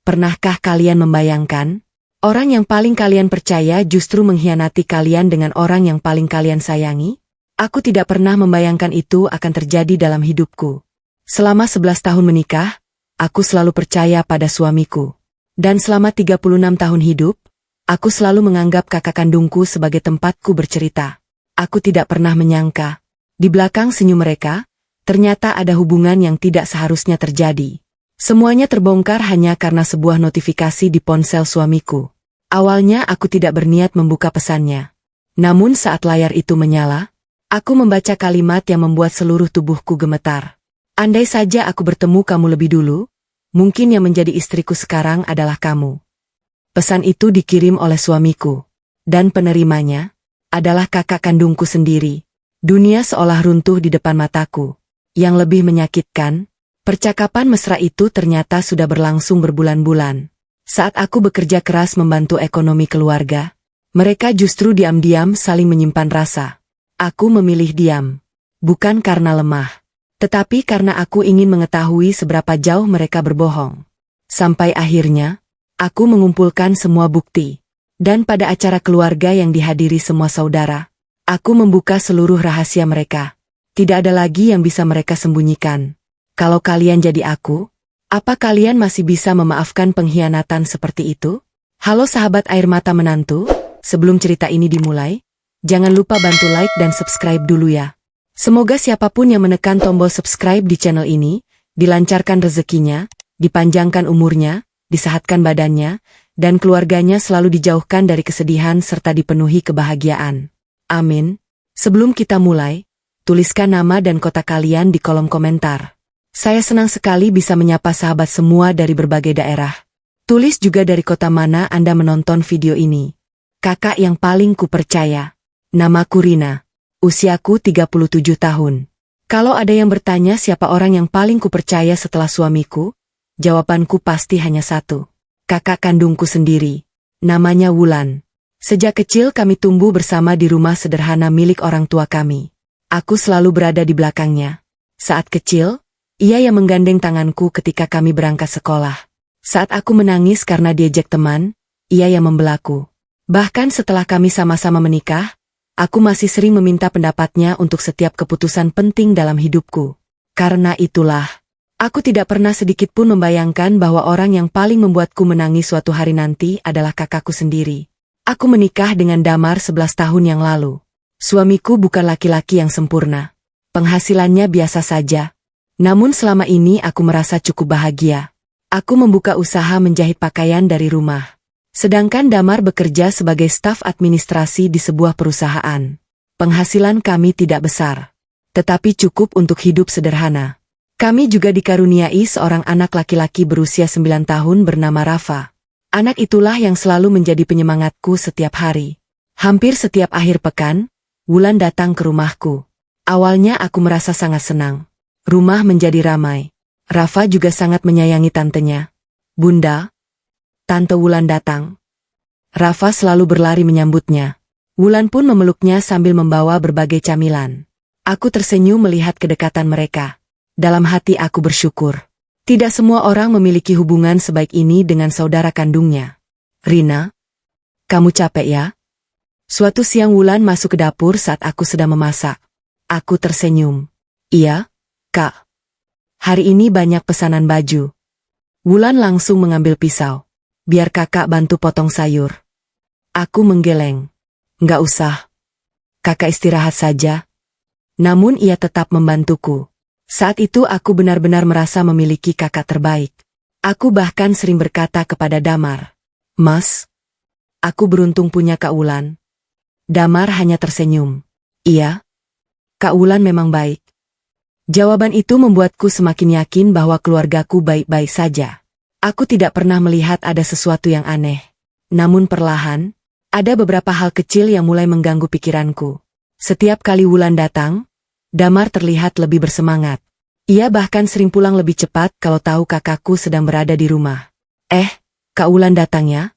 Pernahkah kalian membayangkan? Orang yang paling kalian percaya justru mengkhianati kalian dengan orang yang paling kalian sayangi? Aku tidak pernah membayangkan itu akan terjadi dalam hidupku. Selama 11 tahun menikah, aku selalu percaya pada suamiku. Dan selama 36 tahun hidup, aku selalu menganggap kakak kandungku sebagai tempatku bercerita. Aku tidak pernah menyangka, di belakang senyum mereka, ternyata ada hubungan yang tidak seharusnya terjadi. Semuanya terbongkar hanya karena sebuah notifikasi di ponsel suamiku. Awalnya aku tidak berniat membuka pesannya. Namun saat layar itu menyala, aku membaca kalimat yang membuat seluruh tubuhku gemetar. Andai saja aku bertemu kamu lebih dulu, mungkin yang menjadi istriku sekarang adalah kamu. Pesan itu dikirim oleh suamiku. Dan penerimanya adalah kakak kandungku sendiri. Dunia seolah runtuh di depan mataku. Yang lebih menyakitkan, percakapan mesra itu ternyata sudah berlangsung berbulan-bulan. Saat aku bekerja keras membantu ekonomi keluarga, mereka justru diam-diam saling menyimpan rasa. Aku memilih diam. Bukan karena lemah, tetapi karena aku ingin mengetahui seberapa jauh mereka berbohong. Sampai akhirnya, aku mengumpulkan semua bukti. Dan pada acara keluarga yang dihadiri semua saudara, aku membuka seluruh rahasia mereka. Tidak ada lagi yang bisa mereka sembunyikan. Kalau kalian jadi aku, apa kalian masih bisa memaafkan pengkhianatan seperti itu? Halo sahabat air mata menantu, sebelum cerita ini dimulai, jangan lupa bantu like dan subscribe dulu ya. Semoga siapapun yang menekan tombol subscribe di channel ini, dilancarkan rezekinya, dipanjangkan umurnya, disehatkan badannya, dan keluarganya selalu dijauhkan dari kesedihan serta dipenuhi kebahagiaan. Amin. Sebelum kita mulai, tuliskan nama dan kota kalian di kolom komentar. Saya senang sekali bisa menyapa sahabat semua dari berbagai daerah. Tulis juga dari kota mana Anda menonton video ini. Kakak yang paling kupercaya. Namaku Rina. Usiaku 37 tahun. Kalau ada yang bertanya siapa orang yang paling kupercaya setelah suamiku, jawabanku pasti hanya satu. Kakak kandungku sendiri. Namanya Wulan. Sejak kecil kami tumbuh bersama di rumah sederhana milik orang tua kami. Aku selalu berada di belakangnya. Saat kecil, ia yang menggandeng tanganku ketika kami berangkat sekolah. Saat aku menangis karena diejek teman, ia yang membelaku. Bahkan setelah kami sama-sama menikah, aku masih sering meminta pendapatnya untuk setiap keputusan penting dalam hidupku. Karena itulah, aku tidak pernah sedikit pun membayangkan bahwa orang yang paling membuatku menangis suatu hari nanti adalah kakakku sendiri. Aku menikah dengan Damar 11 tahun yang lalu. Suamiku bukan laki-laki yang sempurna. Penghasilannya biasa saja. Namun selama ini aku merasa cukup bahagia. Aku membuka usaha menjahit pakaian dari rumah. Sedangkan Damar bekerja sebagai staf administrasi di sebuah perusahaan. Penghasilan kami tidak besar, tetapi cukup untuk hidup sederhana. Kami juga dikaruniai seorang anak laki-laki berusia 9 tahun bernama Rafa. Anak itulah yang selalu menjadi penyemangatku setiap hari. Hampir setiap akhir pekan, Wulan datang ke rumahku. Awalnya aku merasa sangat senang. Rumah menjadi ramai. Rafa juga sangat menyayangi tantenya. Bunda, Tante Wulan datang. Rafa selalu berlari menyambutnya. Wulan pun memeluknya sambil membawa berbagai camilan. Aku tersenyum melihat kedekatan mereka. Dalam hati aku bersyukur. Tidak semua orang memiliki hubungan sebaik ini dengan saudara kandungnya. Rina, kamu capek ya? Suatu siang Wulan masuk ke dapur saat aku sedang memasak. Aku tersenyum. Iya, Kak. Hari ini banyak pesanan baju. Wulan langsung mengambil pisau. Biar kakak bantu potong sayur. Aku menggeleng. Nggak usah. Kakak istirahat saja. Namun ia tetap membantuku. Saat itu aku benar-benar merasa memiliki kakak terbaik. Aku bahkan sering berkata kepada Damar, "Mas, aku beruntung punya Kak Wulan." Damar hanya tersenyum. "Iya, Kak Wulan memang baik." Jawaban itu membuatku semakin yakin bahwa keluargaku baik-baik saja. Aku tidak pernah melihat ada sesuatu yang aneh. Namun perlahan, ada beberapa hal kecil yang mulai mengganggu pikiranku. Setiap kali Wulan datang, Damar terlihat lebih bersemangat. Ia bahkan sering pulang lebih cepat kalau tahu kakakku sedang berada di rumah. Kak Wulan datang ya?"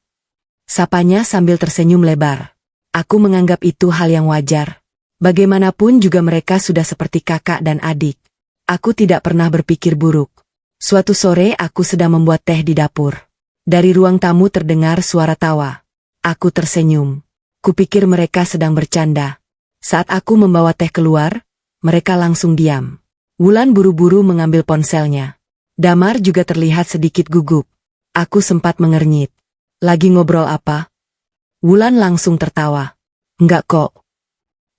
Sapanya sambil tersenyum lebar. Aku menganggap itu hal yang wajar. Bagaimanapun juga mereka sudah seperti kakak dan adik. Aku tidak pernah berpikir buruk. Suatu sore aku sedang membuat teh di dapur. Dari ruang tamu terdengar suara tawa. Aku tersenyum. Kupikir mereka sedang bercanda. Saat aku membawa teh keluar, mereka langsung diam. Wulan buru-buru mengambil ponselnya. Damar juga terlihat sedikit gugup. Aku sempat mengernyit. Lagi ngobrol apa? Wulan langsung tertawa. Enggak kok.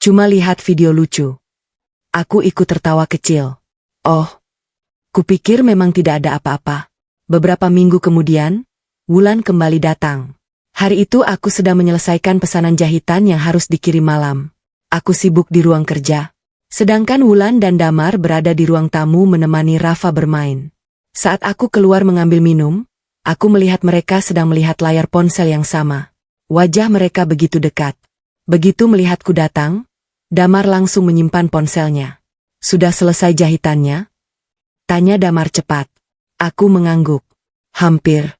Cuma lihat video lucu. Aku ikut tertawa kecil. Oh. Kupikir memang tidak ada apa-apa. Beberapa minggu kemudian, Wulan kembali datang. Hari itu aku sedang menyelesaikan pesanan jahitan yang harus dikirim malam. Aku sibuk di ruang kerja. Sedangkan Wulan dan Damar berada di ruang tamu menemani Rafa bermain. Saat aku keluar mengambil minum, aku melihat mereka sedang melihat layar ponsel yang sama. Wajah mereka begitu dekat. Begitu melihatku datang, Damar langsung menyimpan ponselnya. Sudah selesai jahitannya? Tanya Damar cepat. Aku mengangguk. Hampir.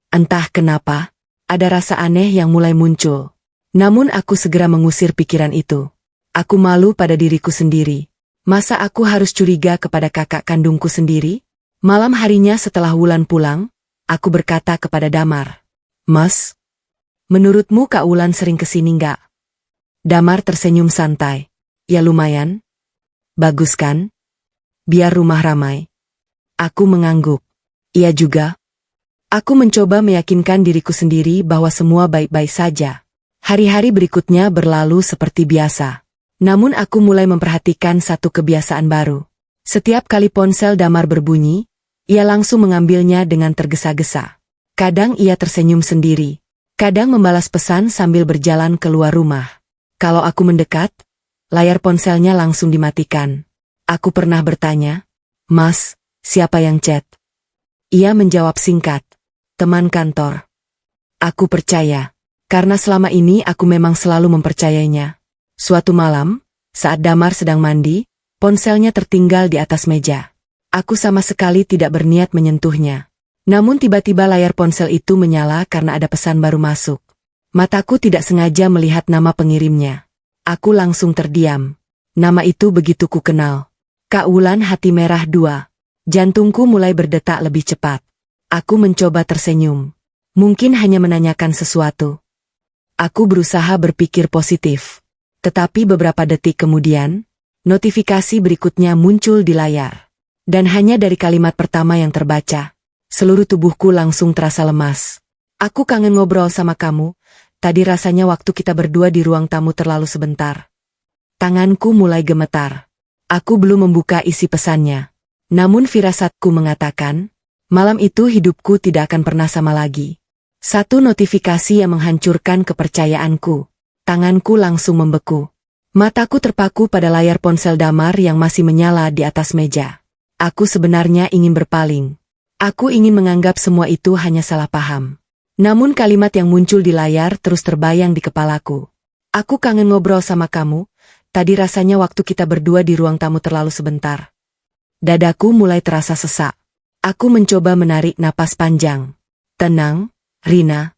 Entah kenapa, ada rasa aneh yang mulai muncul. Namun aku segera mengusir pikiran itu. Aku malu pada diriku sendiri. Masa aku harus curiga kepada kakak kandungku sendiri? Malam harinya setelah Wulan pulang, aku berkata kepada Damar. Mas, menurutmu Kak Wulan sering kesini nggak? Damar tersenyum santai. Ya lumayan. Bagus kan? Biar rumah ramai. Aku mengangguk. Iya juga. Aku mencoba meyakinkan diriku sendiri bahwa semua baik-baik saja. Hari-hari berikutnya berlalu seperti biasa. Namun aku mulai memperhatikan satu kebiasaan baru. Setiap kali ponsel Damar berbunyi, ia langsung mengambilnya dengan tergesa-gesa. Kadang ia tersenyum sendiri. Kadang membalas pesan sambil berjalan keluar rumah. Kalau aku mendekat, layar ponselnya langsung dimatikan. Aku pernah bertanya, Mas, siapa yang chat? Ia menjawab singkat, teman kantor. Aku percaya, karena selama ini aku memang selalu mempercayainya. Suatu malam, saat Damar sedang mandi, ponselnya tertinggal di atas meja. Aku sama sekali tidak berniat menyentuhnya. Namun tiba-tiba layar ponsel itu menyala karena ada pesan baru masuk. Mataku tidak sengaja melihat nama pengirimnya. Aku langsung terdiam. Nama itu begitu ku kenal. Kak Wulan Hati Merah 2. Jantungku mulai berdetak lebih cepat. Aku mencoba tersenyum. Mungkin hanya menanyakan sesuatu. Aku berusaha berpikir positif. Tetapi beberapa detik kemudian, notifikasi berikutnya muncul di layar. Dan hanya dari kalimat pertama yang terbaca, seluruh tubuhku langsung terasa lemas. Aku kangen ngobrol sama kamu, tadi rasanya waktu kita berdua di ruang tamu terlalu sebentar. Tanganku mulai gemetar. Aku belum membuka isi pesannya. Namun firasatku mengatakan, malam itu hidupku tidak akan pernah sama lagi. Satu notifikasi yang menghancurkan kepercayaanku. Tanganku langsung membeku. Mataku terpaku pada layar ponsel Damar yang masih menyala di atas meja. Aku sebenarnya ingin berpaling. Aku ingin menganggap semua itu hanya salah paham. Namun kalimat yang muncul di layar terus terbayang di kepalaku. Aku kangen ngobrol sama kamu, tadi rasanya waktu kita berdua di ruang tamu terlalu sebentar. Dadaku mulai terasa sesak. Aku mencoba menarik napas panjang. Tenang, Rina.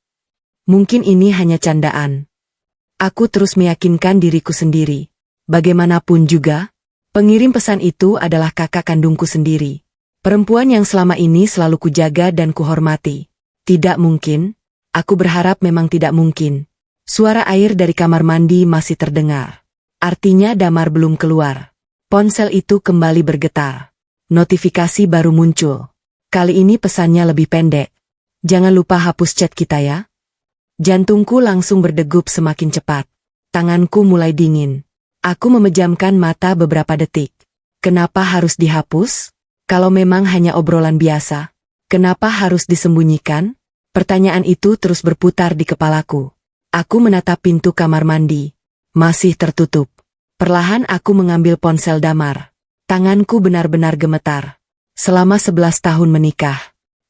Mungkin ini hanya candaan. Aku terus meyakinkan diriku sendiri. Bagaimanapun juga, pengirim pesan itu adalah kakak kandungku sendiri. Perempuan yang selama ini selalu kujaga dan kuhormati. Tidak mungkin. Aku berharap memang tidak mungkin. Suara air dari kamar mandi masih terdengar. Artinya Damar belum keluar. Ponsel itu kembali bergetar. Notifikasi baru muncul. Kali ini pesannya lebih pendek. Jangan lupa hapus chat kita ya. Jantungku langsung berdegup semakin cepat. Tanganku mulai dingin. Aku memejamkan mata beberapa detik. Kenapa harus dihapus? Kalau memang hanya obrolan biasa, kenapa harus disembunyikan? Pertanyaan itu terus berputar di kepalaku. Aku menatap pintu kamar mandi. Masih tertutup. Perlahan aku mengambil ponsel Damar. Tanganku benar-benar gemetar. Selama 11 tahun menikah,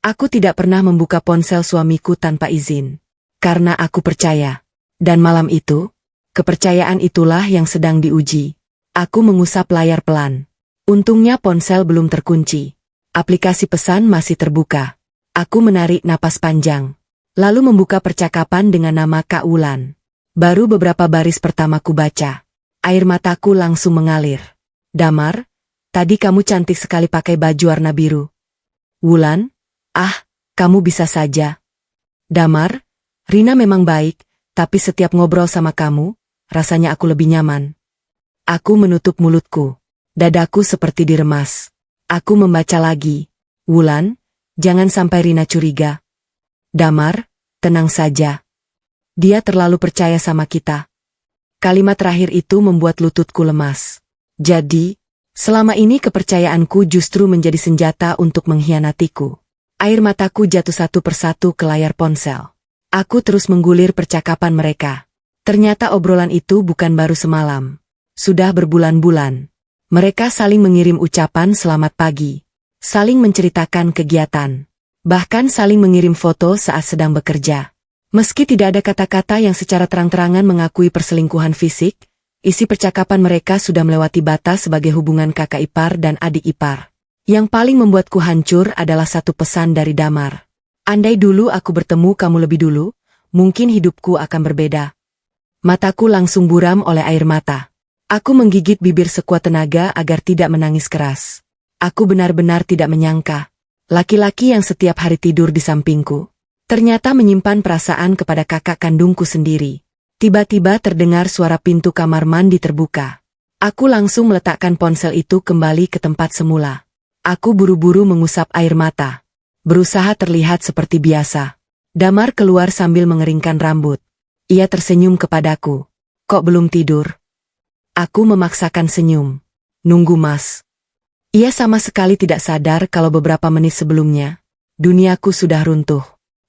aku tidak pernah membuka ponsel suamiku tanpa izin. Karena aku percaya. Dan malam itu, kepercayaan itulah yang sedang diuji. Aku mengusap layar pelan. Untungnya ponsel belum terkunci. Aplikasi pesan masih terbuka. Aku menarik napas panjang. Lalu membuka percakapan dengan nama Kak Wulan. Baru beberapa baris pertama ku baca. Air mataku langsung mengalir. Damar, tadi kamu cantik sekali pakai baju warna biru. Wulan, kamu bisa saja. Damar, Rina memang baik, tapi setiap ngobrol sama kamu, rasanya aku lebih nyaman. Aku menutup mulutku. Dadaku seperti diremas. Aku membaca lagi. Wulan, jangan sampai Rina curiga. Damar, tenang saja. Dia terlalu percaya sama kita. Kalimat terakhir itu membuat lututku lemas. Jadi, selama ini kepercayaanku justru menjadi senjata untuk mengkhianatiku. Air mataku jatuh satu persatu ke layar ponsel. Aku terus menggulir percakapan mereka. Ternyata obrolan itu bukan baru semalam. Sudah berbulan-bulan. Mereka saling mengirim ucapan selamat pagi. Saling menceritakan kegiatan. Bahkan saling mengirim foto saat sedang bekerja. Meski tidak ada kata-kata yang secara terang-terangan mengakui perselingkuhan fisik, isi percakapan mereka sudah melewati batas sebagai hubungan kakak ipar dan adik ipar. Yang paling membuatku hancur adalah satu pesan dari Damar. Andai dulu aku bertemu kamu lebih dulu, mungkin hidupku akan berbeda. Mataku langsung buram oleh air mata. Aku menggigit bibir sekuat tenaga agar tidak menangis keras. Aku benar-benar tidak menyangka. Laki-laki yang setiap hari tidur di sampingku, ternyata menyimpan perasaan kepada kakak kandungku sendiri. Tiba-tiba terdengar suara pintu kamar mandi terbuka. Aku langsung meletakkan ponsel itu kembali ke tempat semula. Aku buru-buru mengusap air mata. Berusaha terlihat seperti biasa. Damar keluar sambil mengeringkan rambut. Ia tersenyum kepadaku. Kok belum tidur? Aku memaksakan senyum. Nunggu Mas. Ia sama sekali tidak sadar kalau beberapa menit sebelumnya, duniaku sudah runtuh.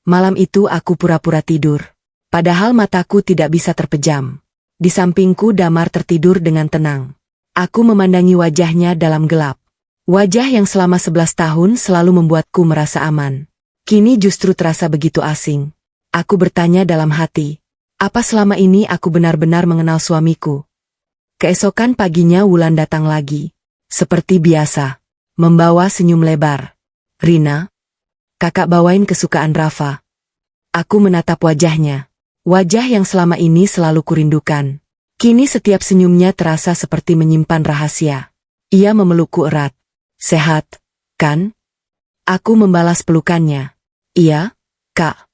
Malam itu aku pura-pura tidur. Padahal mataku tidak bisa terpejam. Di sampingku Damar tertidur dengan tenang. Aku memandangi wajahnya dalam gelap. Wajah yang selama 11 tahun selalu membuatku merasa aman. Kini justru terasa begitu asing. Aku bertanya dalam hati, apa selama ini aku benar-benar mengenal suamiku? Keesokan paginya Wulan datang lagi. Seperti biasa. Membawa senyum lebar. Rina, kakak bawain kesukaan Rafa. Aku menatap wajahnya. Wajah yang selama ini selalu kurindukan. Kini setiap senyumnya terasa seperti menyimpan rahasia. Ia memelukku erat. Sehat, kan? Aku membalas pelukannya. Iya, Kak.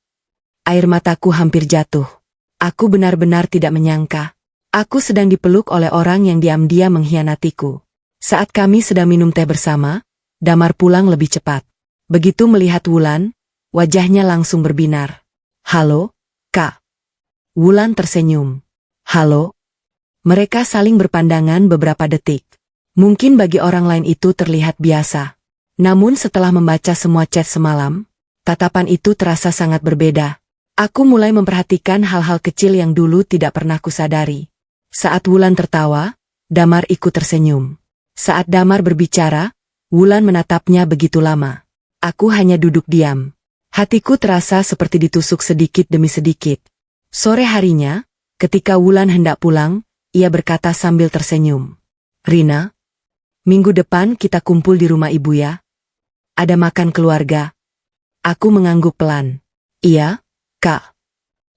Air mataku hampir jatuh. Aku benar-benar tidak menyangka. Aku sedang dipeluk oleh orang yang diam-diam mengkhianatiku. Saat kami sedang minum teh bersama, Damar pulang lebih cepat. Begitu melihat Wulan, wajahnya langsung berbinar. Halo, Kak. Wulan tersenyum. Halo. Mereka saling berpandangan beberapa detik. Mungkin bagi orang lain itu terlihat biasa. Namun setelah membaca semua chat semalam, tatapan itu terasa sangat berbeda. Aku mulai memperhatikan hal-hal kecil yang dulu tidak pernah kusadari. Saat Wulan tertawa, Damar ikut tersenyum. Saat Damar berbicara, Wulan menatapnya begitu lama. Aku hanya duduk diam. Hatiku terasa seperti ditusuk sedikit demi sedikit. Sore harinya, ketika Wulan hendak pulang, ia berkata sambil tersenyum. Rina, minggu depan kita kumpul di rumah ibu ya. Ada makan keluarga. Aku mengangguk pelan. Iya, Kak.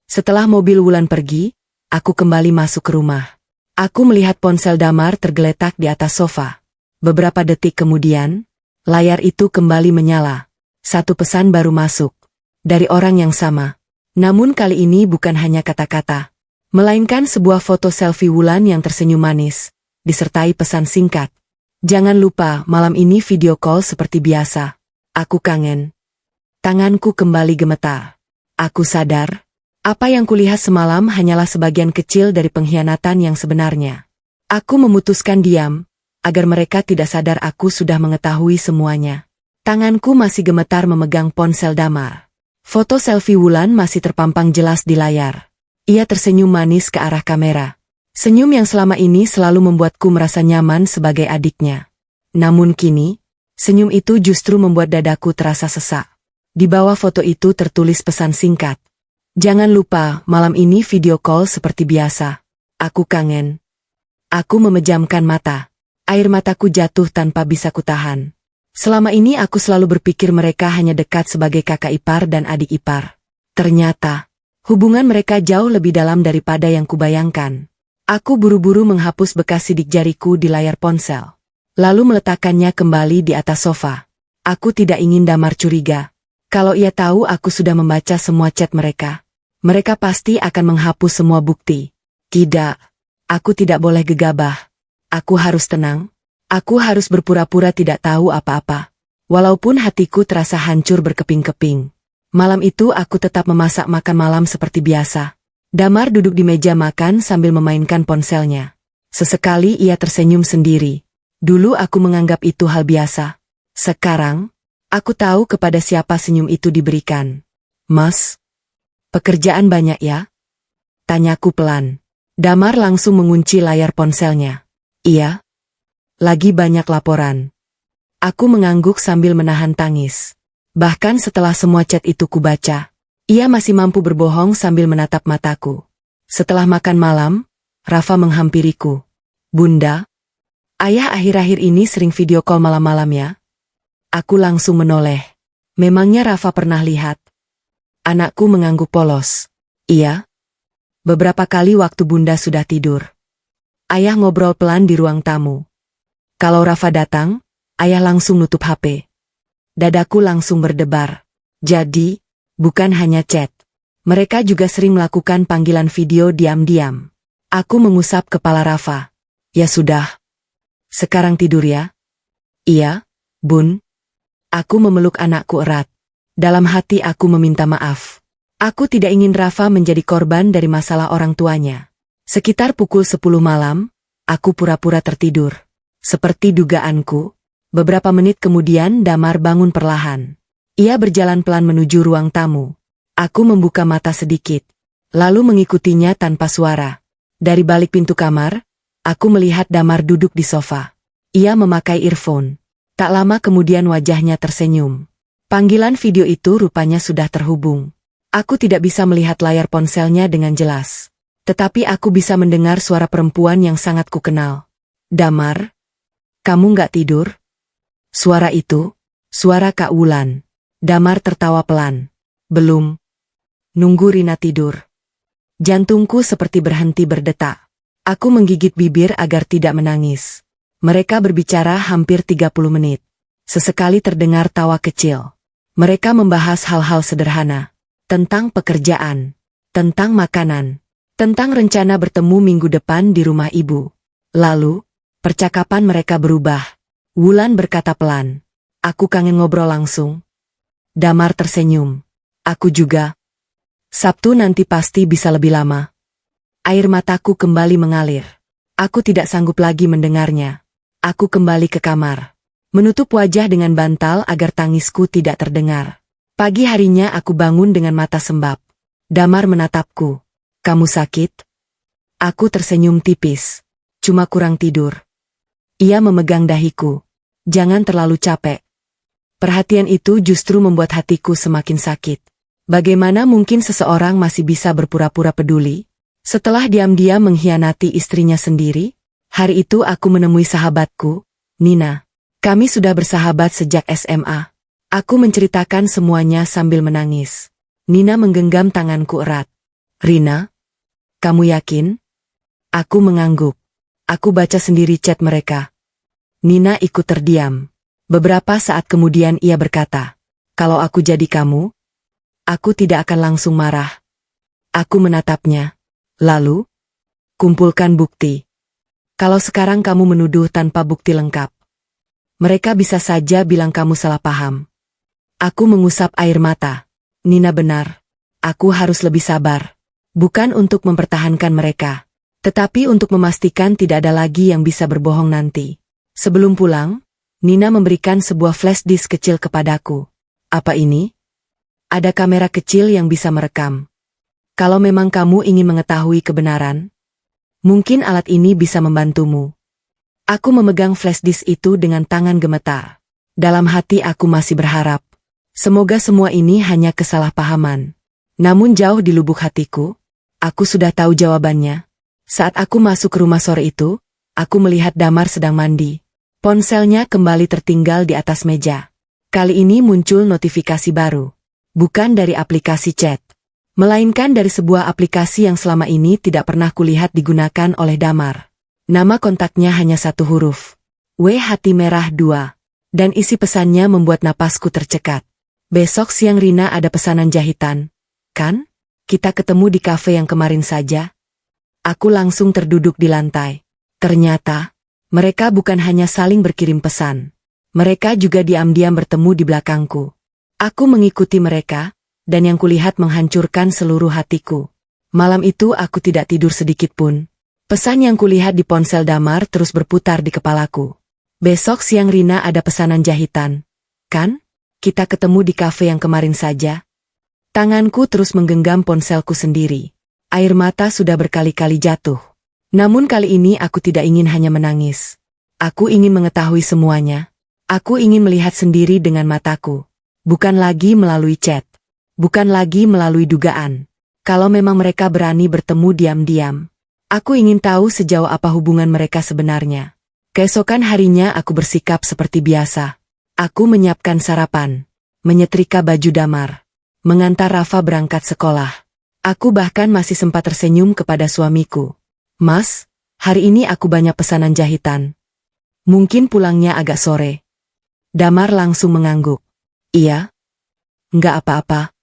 Setelah mobil Wulan pergi, aku kembali masuk ke rumah. Aku melihat ponsel Damar tergeletak di atas sofa. Beberapa detik kemudian, layar itu kembali menyala. Satu pesan baru masuk. Dari orang yang sama. Namun kali ini bukan hanya kata-kata. Melainkan sebuah foto selfie Wulan yang tersenyum manis. Disertai pesan singkat. Jangan lupa malam ini video call seperti biasa. Aku kangen. Tanganku kembali gemetar. Aku sadar. Apa yang kulihat semalam hanyalah sebagian kecil dari pengkhianatan yang sebenarnya. Aku memutuskan diam, agar mereka tidak sadar aku sudah mengetahui semuanya. Tanganku masih gemetar memegang ponsel Damar. Foto selfie Wulan masih terpampang jelas di layar. Ia tersenyum manis ke arah kamera. Senyum yang selama ini selalu membuatku merasa nyaman sebagai adiknya. Namun kini, senyum itu justru membuat dadaku terasa sesak. Di bawah foto itu tertulis pesan singkat. Jangan lupa, malam ini video call seperti biasa. Aku kangen. Aku memejamkan mata. Air mataku jatuh tanpa bisa kutahan. Selama ini aku selalu berpikir mereka hanya dekat sebagai kakak ipar dan adik ipar. Ternyata, hubungan mereka jauh lebih dalam daripada yang kubayangkan. Aku buru-buru menghapus bekas sidik jariku di layar ponsel. Lalu meletakkannya kembali di atas sofa. Aku tidak ingin Damar curiga. Kalau ia tahu aku sudah membaca semua chat mereka, mereka pasti akan menghapus semua bukti. Tidak, aku tidak boleh gegabah. Aku harus tenang. Aku harus berpura-pura tidak tahu apa-apa. Walaupun hatiku terasa hancur berkeping-keping. Malam itu aku tetap memasak makan malam seperti biasa. Damar duduk di meja makan sambil memainkan ponselnya. Sesekali ia tersenyum sendiri. Dulu aku menganggap itu hal biasa. Sekarang, aku tahu kepada siapa senyum itu diberikan. Mas, pekerjaan banyak ya? Tanyaku pelan. Damar langsung mengunci layar ponselnya. Iya. Lagi banyak laporan. Aku mengangguk sambil menahan tangis. Bahkan setelah semua chat itu kubaca, ia masih mampu berbohong sambil menatap mataku. Setelah makan malam, Rafa menghampiriku. Bunda, ayah akhir-akhir ini sering video call malam-malam ya? Aku langsung menoleh. Memangnya Rafa pernah lihat? Anakku mengangguk polos. Iya. Beberapa kali waktu bunda sudah tidur. Ayah ngobrol pelan di ruang tamu. Kalau Rafa datang, ayah langsung nutup HP. Dadaku langsung berdebar. Jadi, bukan hanya chat. Mereka juga sering melakukan panggilan video diam-diam. Aku mengusap kepala Rafa. Ya sudah. Sekarang tidur ya? Iya, Bun. Aku memeluk anakku erat. Dalam hati aku meminta maaf. Aku tidak ingin Rafa menjadi korban dari masalah orang tuanya. Sekitar pukul 10 malam, aku pura-pura tertidur. Seperti dugaanku, beberapa menit kemudian Damar bangun perlahan. Ia berjalan pelan menuju ruang tamu. Aku membuka mata sedikit, lalu mengikutinya tanpa suara. Dari balik pintu kamar, aku melihat Damar duduk di sofa. Ia memakai earphone. Tak lama kemudian wajahnya tersenyum. Panggilan video itu rupanya sudah terhubung. Aku tidak bisa melihat layar ponselnya dengan jelas. Tetapi aku bisa mendengar suara perempuan yang sangat kukenal. Damar, kamu nggak tidur? Suara itu, suara Kak Wulan. Damar tertawa pelan. Belum. Nunggu Rina tidur. Jantungku seperti berhenti berdetak. Aku menggigit bibir agar tidak menangis. Mereka berbicara hampir 30 menit. Sesekali terdengar tawa kecil. Mereka membahas hal-hal sederhana. Tentang pekerjaan. Tentang makanan. Tentang rencana bertemu minggu depan di rumah ibu. Lalu, percakapan mereka berubah. Wulan berkata pelan. Aku kangen ngobrol langsung. Damar tersenyum. Aku juga. Sabtu nanti pasti bisa lebih lama. Air mataku kembali mengalir. Aku tidak sanggup lagi mendengarnya. Aku kembali ke kamar. Menutup wajah dengan bantal agar tangisku tidak terdengar. Pagi harinya aku bangun dengan mata sembab. Damar menatapku. Kamu sakit? Aku tersenyum tipis. Cuma kurang tidur. Ia memegang dahiku. Jangan terlalu capek. Perhatian itu justru membuat hatiku semakin sakit. Bagaimana mungkin seseorang masih bisa berpura-pura peduli? Setelah diam-diam mengkhianati istrinya sendiri? Hari itu aku menemui sahabatku, Nina. Kami sudah bersahabat sejak SMA. Aku menceritakan semuanya sambil menangis. Nina menggenggam tanganku erat. Rina, kamu yakin? Aku mengangguk. Aku baca sendiri chat mereka. Nina ikut terdiam. Beberapa saat kemudian ia berkata, kalau aku jadi kamu, aku tidak akan langsung marah. Aku menatapnya. Lalu, kumpulkan bukti. Kalau sekarang kamu menuduh tanpa bukti lengkap, mereka bisa saja bilang kamu salah paham. Aku mengusap air mata. Nina benar. Aku harus lebih sabar. Bukan untuk mempertahankan mereka, tetapi untuk memastikan tidak ada lagi yang bisa berbohong nanti. Sebelum pulang, Nina memberikan sebuah flash disk kecil kepadaku. Apa ini? Ada kamera kecil yang bisa merekam. Kalau memang kamu ingin mengetahui kebenaran, mungkin alat ini bisa membantumu. Aku memegang flash disk itu dengan tangan gemetar. Dalam hati aku masih berharap. Semoga semua ini hanya kesalahpahaman. Namun jauh di lubuk hatiku, aku sudah tahu jawabannya. Saat aku masuk ke rumah sore itu, aku melihat Damar sedang mandi. Ponselnya kembali tertinggal di atas meja. Kali ini muncul notifikasi baru. Bukan dari aplikasi chat, melainkan dari sebuah aplikasi yang selama ini tidak pernah kulihat digunakan oleh Damar. Nama kontaknya hanya satu huruf. W hati merah 2. Dan isi pesannya membuat napasku tercekat. Besok siang Rina ada pesanan jahitan, kan? Kita ketemu di kafe yang kemarin saja. Aku langsung terduduk di lantai. Ternyata, mereka bukan hanya saling berkirim pesan. Mereka juga diam-diam bertemu di belakangku. Aku mengikuti mereka, dan yang kulihat menghancurkan seluruh hatiku. Malam itu aku tidak tidur sedikit pun. Pesan yang kulihat di ponsel Damar terus berputar di kepalaku. Besok siang Rina ada pesanan jahitan, kan? Kita ketemu di kafe yang kemarin saja. Tanganku terus menggenggam ponselku sendiri. Air mata sudah berkali-kali jatuh. Namun kali ini aku tidak ingin hanya menangis. Aku ingin mengetahui semuanya. Aku ingin melihat sendiri dengan mataku. Bukan lagi melalui chat. Bukan lagi melalui dugaan. Kalau memang mereka berani bertemu diam-diam. Aku ingin tahu sejauh apa hubungan mereka sebenarnya. Keesokan harinya aku bersikap seperti biasa. Aku menyiapkan sarapan, menyetrika baju Damar, mengantar Rafa berangkat sekolah. Aku bahkan masih sempat tersenyum kepada suamiku. Mas, hari ini aku banyak pesanan jahitan. Mungkin pulangnya agak sore. Damar langsung mengangguk. Iya? Enggak apa-apa.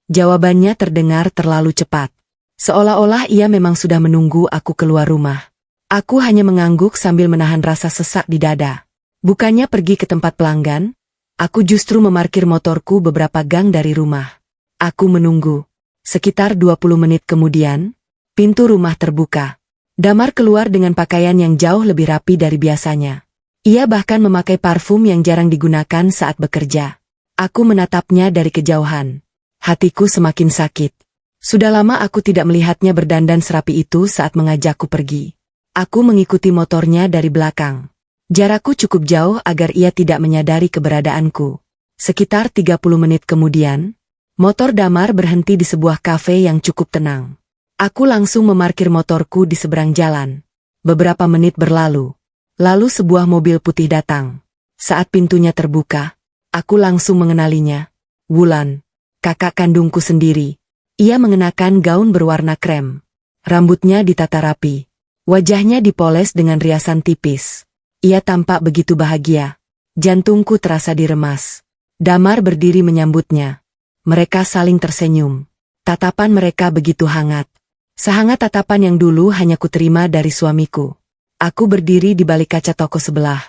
Jawabannya terdengar terlalu cepat. Seolah-olah ia memang sudah menunggu aku keluar rumah. Aku hanya mengangguk sambil menahan rasa sesak di dada. Bukannya pergi ke tempat pelanggan, aku justru memarkir motorku beberapa gang dari rumah. Aku menunggu. Sekitar 20 menit kemudian, pintu rumah terbuka. Damar keluar dengan pakaian yang jauh lebih rapi dari biasanya. Ia bahkan memakai parfum yang jarang digunakan saat bekerja. Aku menatapnya dari kejauhan. Hatiku semakin sakit. Sudah lama aku tidak melihatnya berdandan serapi itu saat mengajakku pergi. Aku mengikuti motornya dari belakang. Jarakku cukup jauh agar ia tidak menyadari keberadaanku. Sekitar 30 menit kemudian, motor Damar berhenti di sebuah kafe yang cukup tenang. Aku langsung memarkir motorku di seberang jalan. Beberapa menit berlalu. Lalu sebuah mobil putih datang. Saat pintunya terbuka, aku langsung mengenalinya. Wulan, kakak kandungku sendiri. Ia mengenakan gaun berwarna krem. Rambutnya ditata rapi. Wajahnya dipoles dengan riasan tipis. Ia tampak begitu bahagia. Jantungku terasa diremas. Damar berdiri menyambutnya. Mereka saling tersenyum. Tatapan mereka begitu hangat. Sehangat tatapan yang dulu hanya kuterima dari suamiku. Aku berdiri di balik kaca toko sebelah.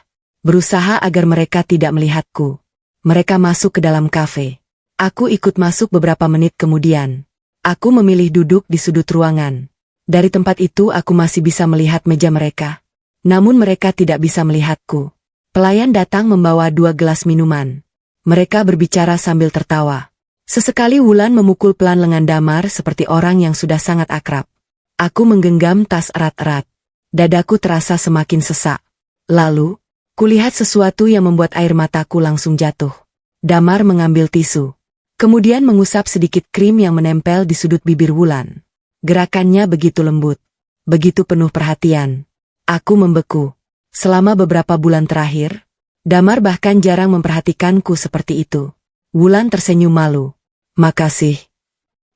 Berusaha agar mereka tidak melihatku. Mereka masuk ke dalam kafe. Aku ikut masuk beberapa menit kemudian. Aku memilih duduk di sudut ruangan. Dari tempat itu aku masih bisa melihat meja mereka. Namun mereka tidak bisa melihatku. Pelayan datang membawa 2 gelas minuman. Mereka berbicara sambil tertawa. Sesekali Wulan memukul pelan lengan Damar seperti orang yang sudah sangat akrab. Aku menggenggam tas erat-erat. Dadaku terasa semakin sesak. Lalu, kulihat sesuatu yang membuat air mataku langsung jatuh. Damar mengambil tisu. Kemudian mengusap sedikit krim yang menempel di sudut bibir Wulan. Gerakannya begitu lembut. Begitu penuh perhatian. Aku membeku. Selama beberapa bulan terakhir, Damar bahkan jarang memperhatikanku seperti itu. Wulan tersenyum malu. Makasih.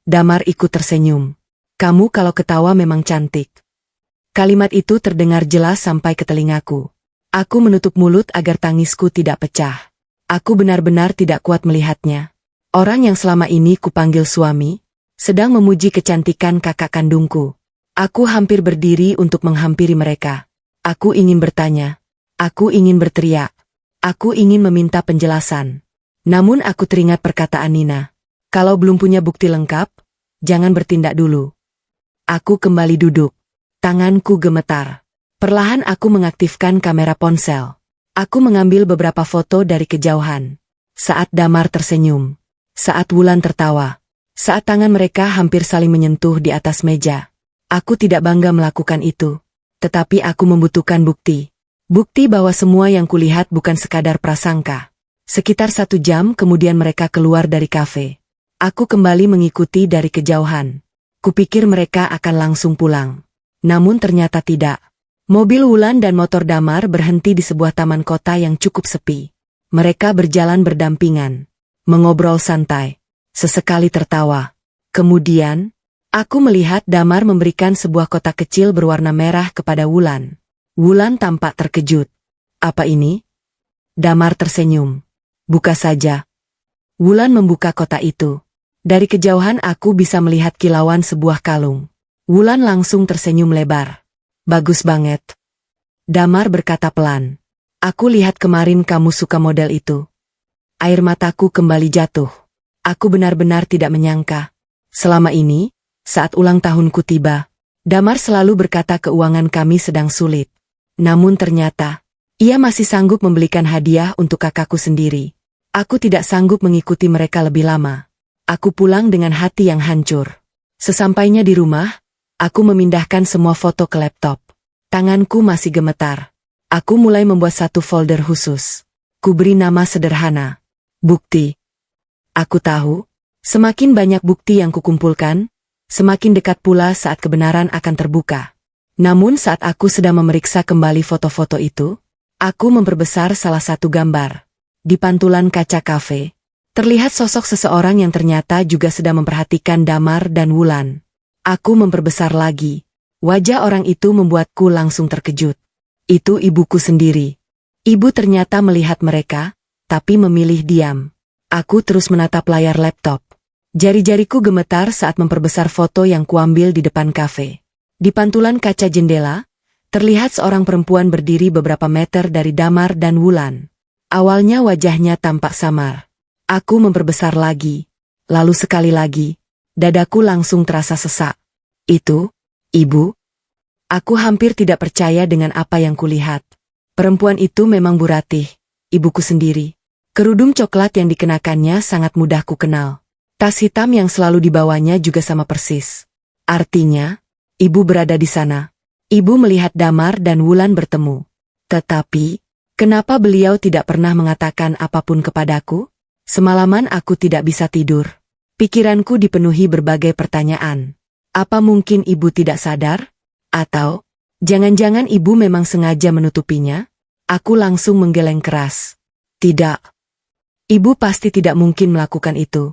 Damar ikut tersenyum. Kamu kalau ketawa memang cantik. Kalimat itu terdengar jelas sampai ke telingaku. Aku menutup mulut agar tangisku tidak pecah. Aku benar-benar tidak kuat melihatnya. Orang yang selama ini kupanggil suami, sedang memuji kecantikan kakak kandungku. Aku hampir berdiri untuk menghampiri mereka. Aku ingin bertanya. Aku ingin berteriak. Aku ingin meminta penjelasan. Namun aku teringat perkataan Nina. Kalau belum punya bukti lengkap, jangan bertindak dulu. Aku kembali duduk. Tanganku gemetar. Perlahan aku mengaktifkan kamera ponsel. Aku mengambil beberapa foto dari kejauhan. Saat Damar tersenyum. Saat Wulan tertawa. Saat tangan mereka hampir saling menyentuh di atas meja. Aku tidak bangga melakukan itu. Tetapi aku membutuhkan bukti. Bukti bahwa semua yang kulihat bukan sekadar prasangka. Sekitar 1 jam kemudian mereka keluar dari kafe. Aku kembali mengikuti dari kejauhan. Kupikir mereka akan langsung pulang. Namun ternyata tidak. Mobil Wulan dan motor Damar berhenti di sebuah taman kota yang cukup sepi. Mereka berjalan berdampingan. Mengobrol santai. Sesekali tertawa. Kemudian, aku melihat Damar memberikan sebuah kotak kecil berwarna merah kepada Wulan. Wulan tampak terkejut. Apa ini? Damar tersenyum. Buka saja. Wulan membuka kotak itu. Dari kejauhan aku bisa melihat kilauan sebuah kalung. Wulan langsung tersenyum lebar. Bagus banget. Damar berkata pelan. Aku lihat kemarin kamu suka model itu. Air mataku kembali jatuh. Aku benar-benar tidak menyangka. Selama ini, saat ulang tahunku tiba, Damar selalu berkata keuangan kami sedang sulit. Namun ternyata, ia masih sanggup membelikan hadiah untuk kakakku sendiri. Aku tidak sanggup mengikuti mereka lebih lama. Aku pulang dengan hati yang hancur. Sesampainya di rumah, aku memindahkan semua foto ke laptop. Tanganku masih gemetar. Aku mulai membuat satu folder khusus. Kuberi nama sederhana. Bukti. Aku tahu, semakin banyak bukti yang kukumpulkan, semakin dekat pula saat kebenaran akan terbuka. Namun saat aku sedang memeriksa kembali foto-foto itu, aku memperbesar salah satu gambar. Di pantulan kaca kafe, terlihat sosok seseorang yang ternyata juga sedang memperhatikan Damar dan Wulan. Aku memperbesar lagi. Wajah orang itu membuatku langsung terkejut. Itu ibuku sendiri. Ibu ternyata melihat mereka, tapi memilih diam. Aku terus menatap layar laptop. Jari-jariku gemetar saat memperbesar foto yang kuambil di depan kafe. Di pantulan kaca jendela, terlihat seorang perempuan berdiri beberapa meter dari Damar dan Wulan. Awalnya wajahnya tampak samar. Aku memperbesar lagi. Lalu sekali lagi, dadaku langsung terasa sesak. Itu, ibu? Aku hampir tidak percaya dengan apa yang kulihat. Perempuan itu memang Bu Ratih, ibuku sendiri. Kerudung coklat yang dikenakannya sangat mudah ku kenal. Tas hitam yang selalu dibawanya juga sama persis. Artinya, ibu berada di sana. Ibu melihat Damar dan Wulan bertemu. Tetapi, kenapa beliau tidak pernah mengatakan apapun kepadaku? Semalaman aku tidak bisa tidur. Pikiranku dipenuhi berbagai pertanyaan. Apa mungkin ibu tidak sadar? Atau, jangan-jangan ibu memang sengaja menutupinya? Aku langsung menggeleng keras. Tidak. Ibu pasti tidak mungkin melakukan itu.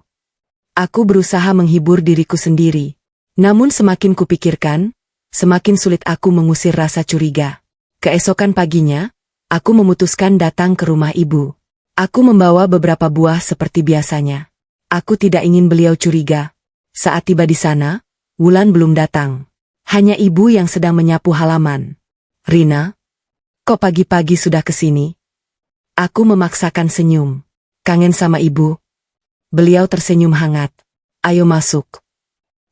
Aku berusaha menghibur diriku sendiri. Namun semakin kupikirkan, semakin sulit aku mengusir rasa curiga. Keesokan paginya, aku memutuskan datang ke rumah ibu. Aku membawa beberapa buah seperti biasanya. Aku tidak ingin beliau curiga. Saat tiba di sana, Wulan belum datang. Hanya ibu yang sedang menyapu halaman. Rina, kok pagi-pagi sudah kesini? Aku memaksakan senyum. Kangen sama ibu? Beliau tersenyum hangat. Ayo masuk.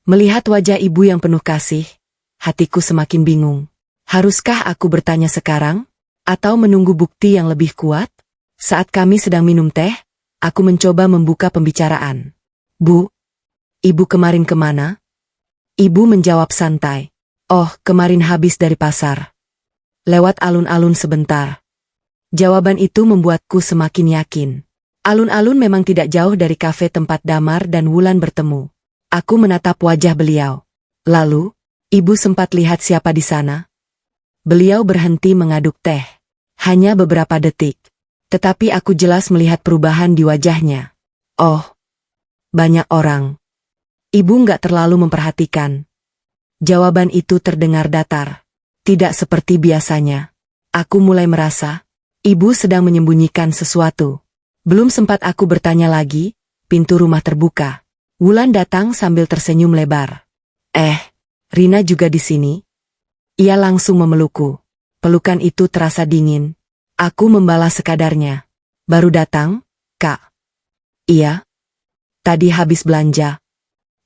Melihat wajah ibu yang penuh kasih, hatiku semakin bingung. Haruskah aku bertanya sekarang? Atau menunggu bukti yang lebih kuat? Saat kami sedang minum teh, aku mencoba membuka pembicaraan. Bu, ibu kemarin kemana? Ibu menjawab santai. Oh, kemarin habis dari pasar. Lewat alun-alun sebentar. Jawaban itu membuatku semakin yakin. Alun-alun memang tidak jauh dari kafe tempat Damar dan Wulan bertemu. Aku menatap wajah beliau. Lalu, ibu sempat lihat siapa di sana? Beliau berhenti mengaduk teh. Hanya beberapa detik. Tetapi aku jelas melihat perubahan di wajahnya. Oh, banyak orang. Ibu nggak terlalu memperhatikan. Jawaban itu terdengar datar. Tidak seperti biasanya. Aku mulai merasa, ibu sedang menyembunyikan sesuatu. Belum sempat aku bertanya lagi, pintu rumah terbuka. Wulan datang sambil tersenyum lebar. Rina juga di sini? Ia langsung memelukku. Pelukan itu terasa dingin. Aku membalas sekadarnya. Baru datang, Kak? Iya. Tadi habis belanja.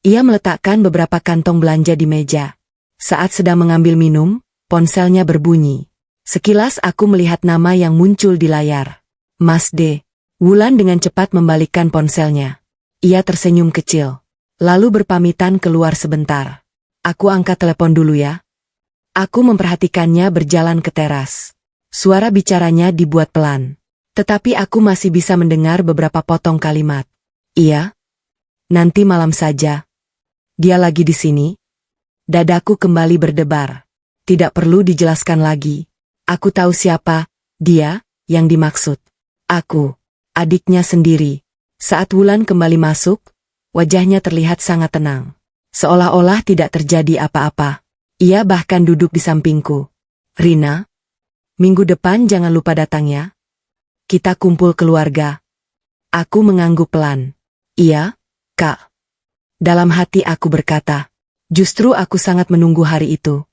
Ia meletakkan beberapa kantong belanja di meja. Saat sedang mengambil minum, ponselnya berbunyi. Sekilas aku melihat nama yang muncul di layar. Mas D. Wulan dengan cepat membalikkan ponselnya. Ia tersenyum kecil. Lalu berpamitan keluar sebentar. Aku angkat telepon dulu ya. Aku memperhatikannya berjalan ke teras. Suara bicaranya dibuat pelan. Tetapi aku masih bisa mendengar beberapa potong kalimat. Iya. Nanti malam saja. Dia lagi di sini? Dadaku kembali berdebar. Tidak perlu dijelaskan lagi. Aku tahu siapa dia yang dimaksud. Aku, adiknya sendiri. Saat Wulan kembali masuk, wajahnya terlihat sangat tenang. Seolah-olah tidak terjadi apa-apa. Ia bahkan duduk di sampingku. Rina, minggu depan jangan lupa datang ya. Kita kumpul keluarga. Aku mengangguk pelan. Iya, Kak. Dalam hati aku berkata, justru aku sangat menunggu hari itu.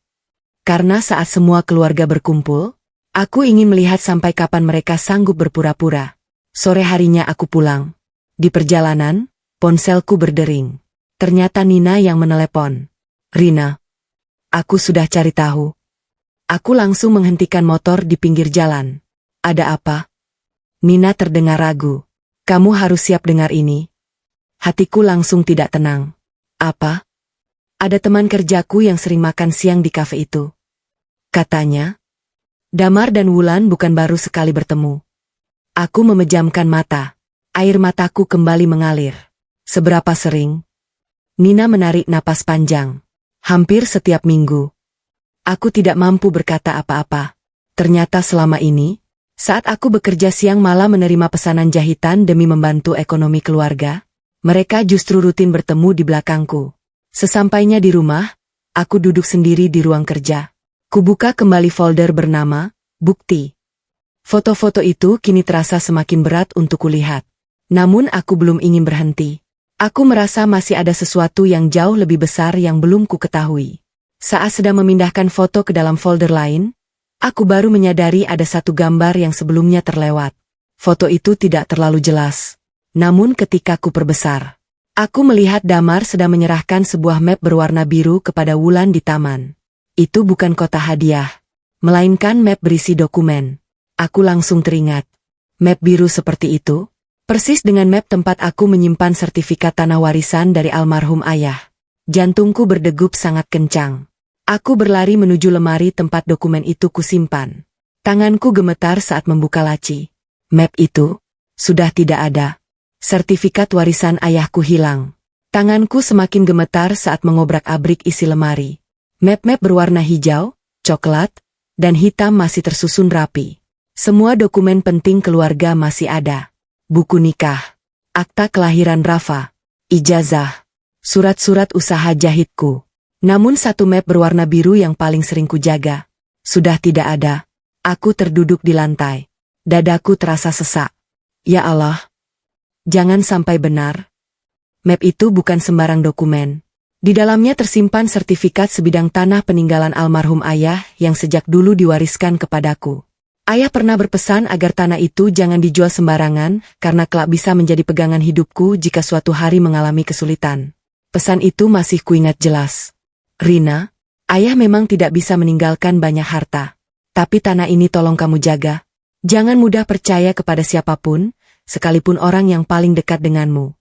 Karena saat semua keluarga berkumpul, aku ingin melihat sampai kapan mereka sanggup berpura-pura. Sore harinya aku pulang. Di perjalanan, ponselku berdering. Ternyata Nina yang menelepon. Rina, aku sudah cari tahu. Aku langsung menghentikan motor di pinggir jalan. Ada apa? Nina terdengar ragu. Kamu harus siap dengar ini. Hatiku langsung tidak tenang. Apa? Ada teman kerjaku yang sering makan siang di kafe itu. Katanya, Damar dan Wulan bukan baru sekali bertemu. Aku memejamkan mata. Air mataku kembali mengalir. Seberapa sering? Nina menarik napas panjang. Hampir setiap minggu. Aku tidak mampu berkata apa-apa. Ternyata selama ini, saat aku bekerja siang malam menerima pesanan jahitan demi membantu ekonomi keluarga, mereka justru rutin bertemu di belakangku. Sesampainya di rumah, aku duduk sendiri di ruang kerja. Kubuka kembali folder bernama Bukti. Foto-foto itu kini terasa semakin berat untuk kulihat. Namun aku belum ingin berhenti. Aku merasa masih ada sesuatu yang jauh lebih besar yang belum ku ketahui. Saat sedang memindahkan foto ke dalam folder lain, aku baru menyadari ada satu gambar yang sebelumnya terlewat. Foto itu tidak terlalu jelas. Namun ketika ku perbesar, aku melihat Damar sedang menyerahkan sebuah map berwarna biru kepada Wulan di taman. Itu bukan kotak hadiah, melainkan map berisi dokumen. Aku langsung teringat. Map biru seperti itu, persis dengan map tempat aku menyimpan sertifikat tanah warisan dari almarhum ayah. Jantungku berdegup sangat kencang. Aku berlari menuju lemari tempat dokumen itu kusimpan. Tanganku gemetar saat membuka laci. Map itu sudah tidak ada. Sertifikat warisan ayahku hilang. Tanganku semakin gemetar saat mengobrak-abrik isi lemari. Map-map berwarna hijau, coklat, dan hitam masih tersusun rapi. Semua dokumen penting keluarga masih ada. Buku nikah, akta kelahiran Rafa, ijazah, surat-surat usaha jahitku. Namun satu map berwarna biru yang paling sering kujaga sudah tidak ada. Aku terduduk di lantai. Dadaku terasa sesak. Ya Allah, jangan sampai benar. Map itu bukan sembarang dokumen. Di dalamnya tersimpan sertifikat sebidang tanah peninggalan almarhum ayah yang sejak dulu diwariskan kepadaku. Ayah pernah berpesan agar tanah itu jangan dijual sembarangan karena kelak bisa menjadi pegangan hidupku jika suatu hari mengalami kesulitan. Pesan itu masih kuingat jelas. Rina, ayah memang tidak bisa meninggalkan banyak harta. Tapi tanah ini tolong kamu jaga. Jangan mudah percaya kepada siapapun, sekalipun orang yang paling dekat denganmu.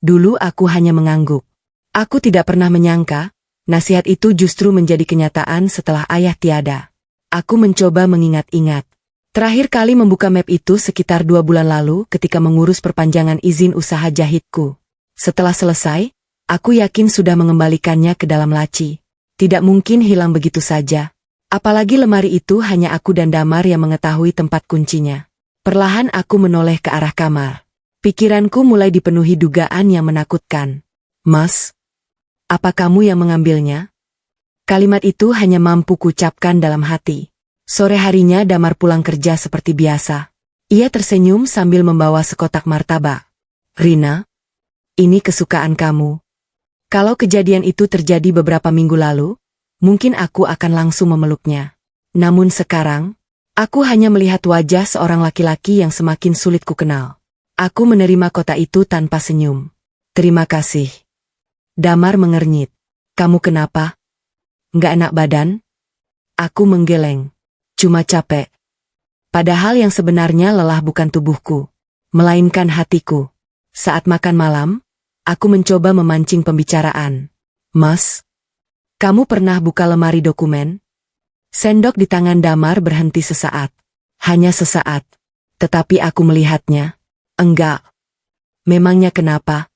Dulu aku hanya mengangguk. Aku tidak pernah menyangka, nasihat itu justru menjadi kenyataan setelah ayah tiada. Aku mencoba mengingat-ingat. Terakhir kali membuka map itu sekitar 2 bulan lalu ketika mengurus perpanjangan izin usaha jahitku. Setelah selesai, aku yakin sudah mengembalikannya ke dalam laci. Tidak mungkin hilang begitu saja. Apalagi lemari itu hanya aku dan Damar yang mengetahui tempat kuncinya. Perlahan aku menoleh ke arah kamar. Pikiranku mulai dipenuhi dugaan yang menakutkan. Mas, apa kamu yang mengambilnya? Kalimat itu hanya mampu kucapkan dalam hati. Sore harinya Damar pulang kerja seperti biasa. Ia tersenyum sambil membawa sekotak martabak. Rina, ini kesukaan kamu. Kalau kejadian itu terjadi beberapa minggu lalu, mungkin aku akan langsung memeluknya. Namun sekarang, aku hanya melihat wajah seorang laki-laki yang semakin sulit kukenal. Aku menerima kotak itu tanpa senyum. Terima kasih. Damar mengernyit. Kamu kenapa? Nggak enak badan? Aku menggeleng. Cuma capek. Padahal yang sebenarnya lelah bukan tubuhku, melainkan hatiku. Saat makan malam, aku mencoba memancing pembicaraan. Mas, kamu pernah buka lemari dokumen? Sendok di tangan Damar berhenti sesaat. Hanya sesaat. Tetapi aku melihatnya. Enggak. Memangnya kenapa?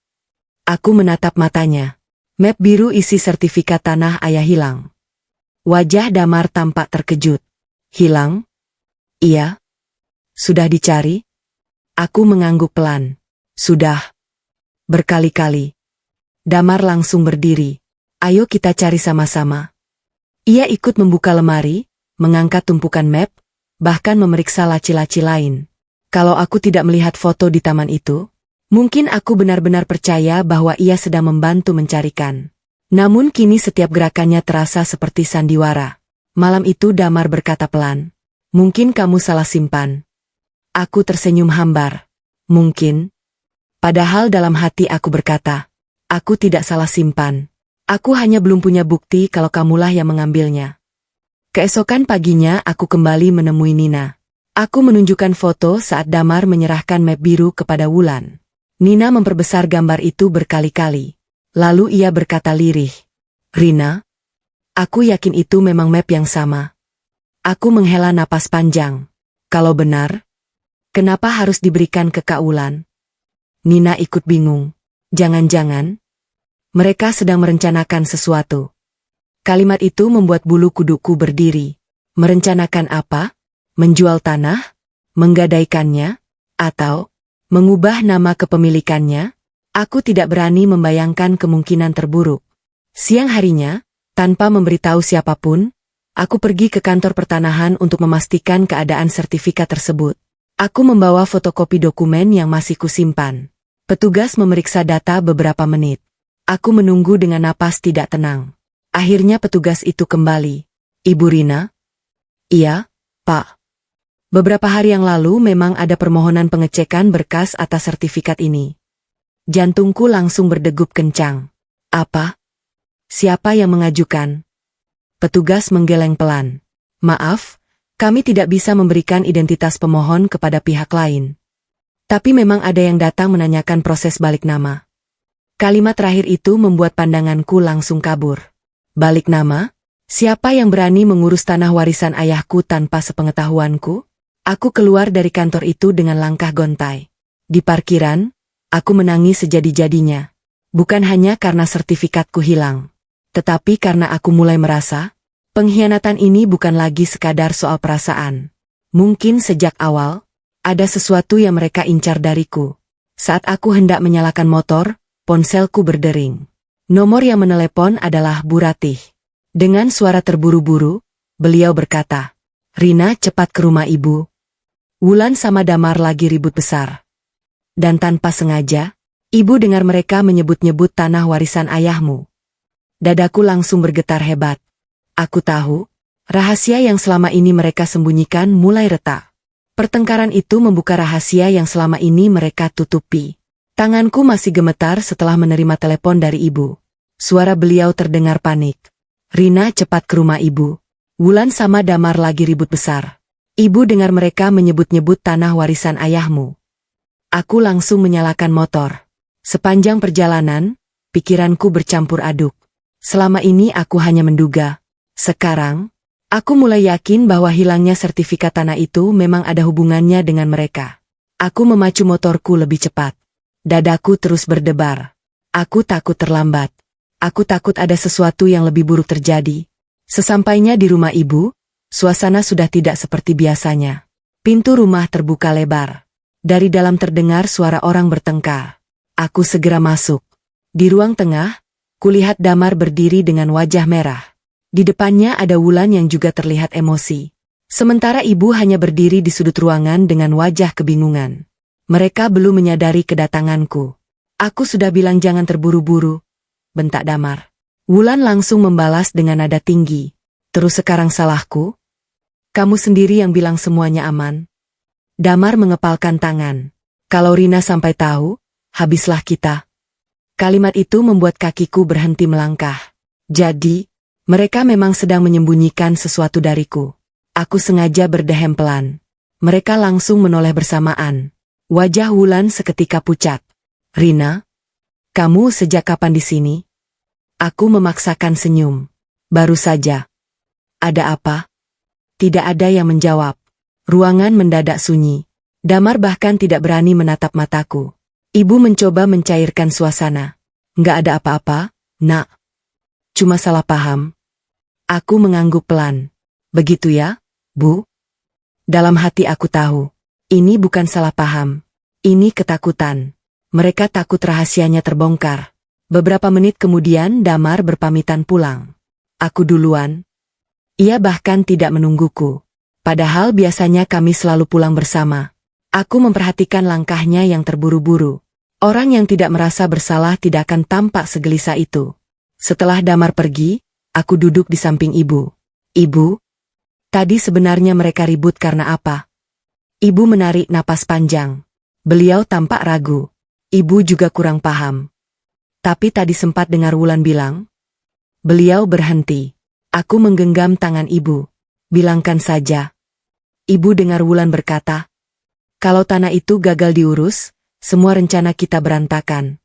Aku menatap matanya. Map biru isi sertifikat tanah ayah hilang. Wajah Damar tampak terkejut. Hilang? Iya. Sudah dicari? Aku mengangguk pelan. Sudah. Berkali-kali. Damar langsung berdiri. Ayo kita cari sama-sama. Ia ikut membuka lemari, mengangkat tumpukan map, bahkan memeriksa laci-laci lain. Kalau aku tidak melihat foto di taman itu, Mungkin aku benar-benar percaya bahwa ia sedang membantu mencarikan. Namun kini setiap gerakannya terasa seperti sandiwara. Malam itu Damar berkata pelan, "Mungkin kamu salah simpan." Aku tersenyum hambar. Mungkin. Padahal dalam hati aku berkata, aku tidak salah simpan. Aku hanya belum punya bukti kalau kamulah yang mengambilnya. Keesokan paginya aku kembali menemui Nina. Aku menunjukkan foto saat Damar menyerahkan map biru kepada Wulan. Nina memperbesar gambar itu berkali-kali. Lalu ia berkata lirih, "Rina, aku yakin itu memang map yang sama." Aku menghela napas panjang. Kalau benar, kenapa harus diberikan ke Kak Wulan? Nina ikut bingung. Jangan-jangan mereka sedang merencanakan sesuatu. Kalimat itu membuat bulu kuduku berdiri. Merencanakan apa? Menjual tanah? Menggadaikannya? Atau mengubah nama kepemilikannya? Aku tidak berani membayangkan kemungkinan terburuk. Siang harinya, tanpa memberitahu siapapun, aku pergi ke kantor pertanahan untuk memastikan keadaan sertifikat tersebut. Aku membawa fotokopi dokumen yang masih kusimpan. Petugas memeriksa data beberapa menit. Aku menunggu dengan napas tidak tenang. Akhirnya petugas itu kembali. "Ibu Rina?" "Iya, Pak. Beberapa hari yang lalu memang ada permohonan pengecekan berkas atas sertifikat ini." Jantungku langsung berdegup kencang. "Apa? Siapa yang mengajukan?" Petugas menggeleng pelan. "Maaf, kami tidak bisa memberikan identitas pemohon kepada pihak lain. Tapi memang ada yang datang menanyakan proses balik nama." Kalimat terakhir itu membuat pandanganku langsung kabur. Balik nama? Siapa yang berani mengurus tanah warisan ayahku tanpa sepengetahuanku? Aku keluar dari kantor itu dengan langkah gontai. Di parkiran, aku menangis sejadi-jadinya. Bukan hanya karena sertifikatku hilang, tetapi karena aku mulai merasa, pengkhianatan ini bukan lagi sekadar soal perasaan. Mungkin sejak awal, ada sesuatu yang mereka incar dariku. Saat aku hendak menyalakan motor, ponselku berdering. Nomor yang menelepon adalah Bu Ratih. Dengan suara terburu-buru, beliau berkata, "Rina, cepat ke rumah ibu. Wulan sama Damar lagi ribut besar." Dan tanpa sengaja, ibu dengar mereka menyebut-nyebut tanah warisan ayahmu. Dadaku langsung bergetar hebat. Aku tahu, rahasia yang selama ini mereka sembunyikan mulai retak. Pertengkaran itu membuka rahasia yang selama ini mereka tutupi. Tanganku masih gemetar setelah menerima telepon dari ibu. Suara beliau terdengar panik. "Rina, cepat ke rumah ibu. Wulan sama Damar lagi ribut besar. Ibu dengar mereka menyebut-nyebut tanah warisan ayahmu." Aku langsung menyalakan motor. Sepanjang perjalanan, pikiranku bercampur aduk. Selama ini aku hanya menduga. Sekarang, aku mulai yakin bahwa hilangnya sertifikat tanah itu memang ada hubungannya dengan mereka. Aku memacu motorku lebih cepat. Dadaku terus berdebar. Aku takut terlambat. Aku takut ada sesuatu yang lebih buruk terjadi. Sesampainya di rumah ibu, suasana sudah tidak seperti biasanya. Pintu rumah terbuka lebar. Dari dalam terdengar suara orang bertengkar. Aku segera masuk. Di ruang tengah, kulihat Damar berdiri dengan wajah merah. Di depannya ada Wulan yang juga terlihat emosi. Sementara ibu hanya berdiri di sudut ruangan dengan wajah kebingungan. Mereka belum menyadari kedatanganku. "Aku sudah bilang jangan terburu-buru," bentak Damar. Wulan langsung membalas dengan nada tinggi. "Terus sekarang salahku? Kamu sendiri yang bilang semuanya aman." Damar mengepalkan tangan. "Kalau Rina sampai tahu, habislah kita." Kalimat itu membuat kakiku berhenti melangkah. Jadi, mereka memang sedang menyembunyikan sesuatu dariku. Aku sengaja berdehem pelan. Mereka langsung menoleh bersamaan. Wajah Wulan seketika pucat. "Rina, kamu sejak kapan di sini?" Aku memaksakan senyum. "Baru saja." "Ada apa?" Tidak ada yang menjawab. Ruangan mendadak sunyi. Damar bahkan tidak berani menatap mataku. Ibu mencoba mencairkan suasana. "Nggak ada apa-apa, Nak. Cuma salah paham." Aku mengangguk pelan. "Begitu ya, Bu?" Dalam hati aku tahu, ini bukan salah paham. Ini ketakutan. Mereka takut rahasianya terbongkar. Beberapa menit kemudian Damar berpamitan pulang. Aku duluan. Ia bahkan tidak menungguku. Padahal biasanya kami selalu pulang bersama. Aku memperhatikan langkahnya yang terburu-buru. Orang yang tidak merasa bersalah tidak akan tampak segelisah itu. Setelah Damar pergi, aku duduk di samping ibu. Ibu, tadi sebenarnya mereka ribut karena apa? Ibu menarik napas panjang. Beliau tampak ragu. Ibu juga kurang paham. Tapi tadi sempat dengar Wulan bilang. Beliau berhenti. Aku menggenggam tangan ibu. Bilangkan saja. Ibu dengar Wulan berkata, kalau tanah itu gagal diurus, semua rencana kita berantakan.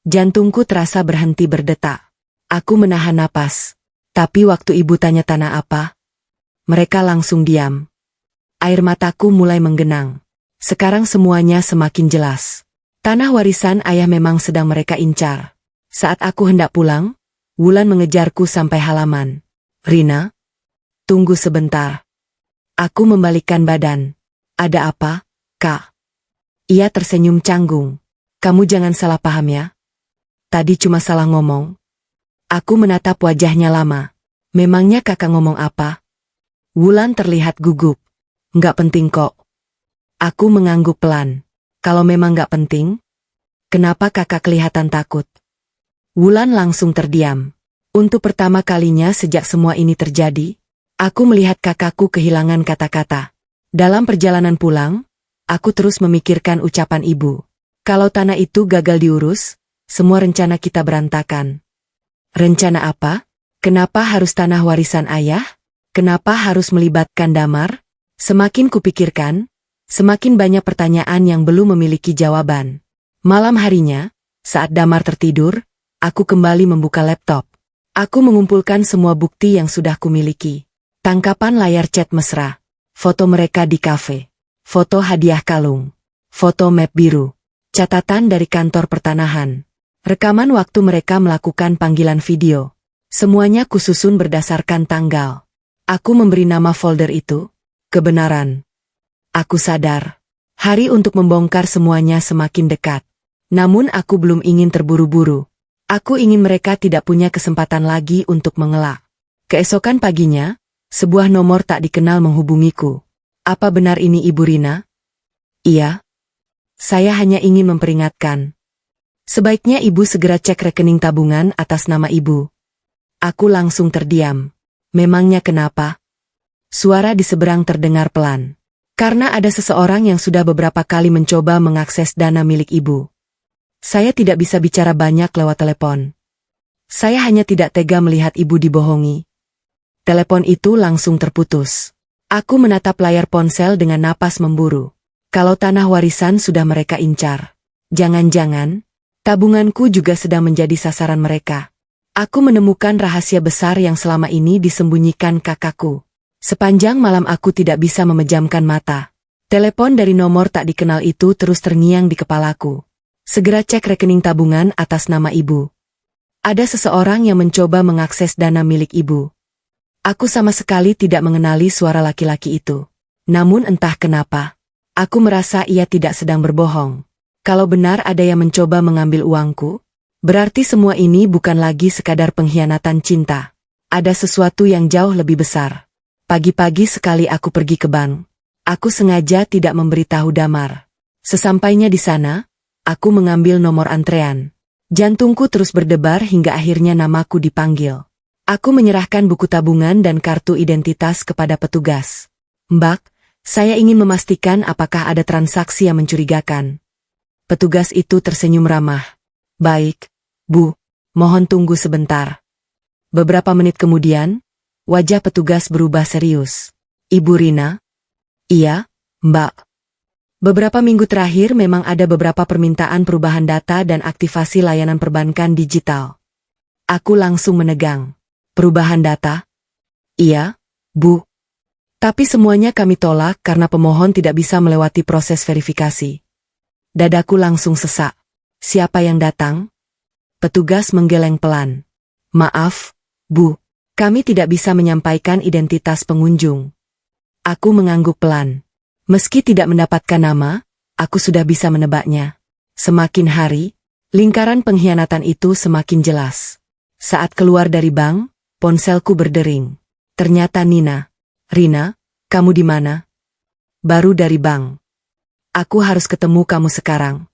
Jantungku terasa berhenti berdetak. Aku menahan napas. Tapi waktu ibu tanya tanah apa, mereka langsung diam. Air mataku mulai menggenang. Sekarang semuanya semakin jelas. Tanah warisan ayah memang sedang mereka incar. Saat aku hendak pulang, Wulan mengejarku sampai halaman. Rina, tunggu sebentar. Aku membalikkan badan. Ada apa, Kak? Ia tersenyum canggung. Kamu jangan salah paham ya. Tadi cuma salah ngomong. Aku menatap wajahnya lama. Memangnya kakak ngomong apa? Wulan terlihat gugup. Nggak penting kok. Aku mengangguk pelan. Kalau memang nggak penting, kenapa kakak kelihatan takut? Wulan langsung terdiam. Untuk pertama kalinya sejak semua ini terjadi, aku melihat kakakku kehilangan kata-kata. Dalam perjalanan pulang, aku terus memikirkan ucapan ibu. Kalau tanah itu gagal diurus, semua rencana kita berantakan. Rencana apa? Kenapa harus tanah warisan ayah? Kenapa harus melibatkan Damar? Semakin kupikirkan, semakin banyak pertanyaan yang belum memiliki jawaban. Malam harinya, saat Damar tertidur, aku kembali membuka laptop. Aku mengumpulkan semua bukti yang sudah kumiliki. Tangkapan layar chat mesra, foto mereka di kafe, foto hadiah kalung, foto map biru, catatan dari kantor pertanahan, rekaman waktu mereka melakukan panggilan video. Semuanya kususun berdasarkan tanggal. Aku memberi nama folder itu, kebenaran. Aku sadar, hari untuk membongkar semuanya semakin dekat. Namun aku belum ingin terburu-buru. Aku ingin mereka tidak punya kesempatan lagi untuk mengelak. Keesokan paginya, sebuah nomor tak dikenal menghubungiku. Apa benar ini Ibu Rina? Iya. Saya hanya ingin memperingatkan. Sebaiknya Ibu segera cek rekening tabungan atas nama Ibu. Aku langsung terdiam. Memangnya kenapa? Suara di seberang terdengar pelan. Karena ada seseorang yang sudah beberapa kali mencoba mengakses dana milik Ibu. Saya tidak bisa bicara banyak lewat telepon. Saya hanya tidak tega melihat Ibu dibohongi. Telepon itu langsung terputus. Aku menatap layar ponsel dengan napas memburu. Kalau tanah warisan sudah mereka incar. Jangan-jangan, tabunganku juga sedang menjadi sasaran mereka. Aku menemukan rahasia besar yang selama ini disembunyikan kakakku. Sepanjang malam aku tidak bisa memejamkan mata. Telepon dari nomor tak dikenal itu terus terngiang di kepalaku. Segera cek rekening tabungan atas nama Ibu. Ada seseorang yang mencoba mengakses dana milik Ibu. Aku sama sekali tidak mengenali suara laki-laki itu. Namun entah kenapa, aku merasa ia tidak sedang berbohong. Kalau benar ada yang mencoba mengambil uangku, berarti semua ini bukan lagi sekadar pengkhianatan cinta. Ada sesuatu yang jauh lebih besar. Pagi-pagi sekali aku pergi ke bank. Aku sengaja tidak memberitahu Damar. Sesampainya di sana, aku mengambil nomor antrean. Jantungku terus berdebar hingga akhirnya namaku dipanggil. Aku menyerahkan buku tabungan dan kartu identitas kepada petugas. Mbak, saya ingin memastikan apakah ada transaksi yang mencurigakan. Petugas itu tersenyum ramah. Baik, Bu, mohon tunggu sebentar. Beberapa menit kemudian, wajah petugas berubah serius. Ibu Rina? Iya, Mbak. Beberapa minggu terakhir memang ada beberapa permintaan perubahan data dan aktivasi layanan perbankan digital. Aku langsung menegang. Perubahan data? Iya, Bu. Tapi semuanya kami tolak karena pemohon tidak bisa melewati proses verifikasi. Dadaku langsung sesak. Siapa yang datang? Petugas menggeleng pelan. Maaf, Bu. Kami tidak bisa menyampaikan identitas pengunjung. Aku mengangguk pelan. Meski tidak mendapatkan nama, aku sudah bisa menebaknya. Semakin hari, lingkaran pengkhianatan itu semakin jelas. Saat keluar dari bank, ponselku berdering. Ternyata Nina. Rina, kamu di mana? Baru dari bank. Aku harus ketemu kamu sekarang.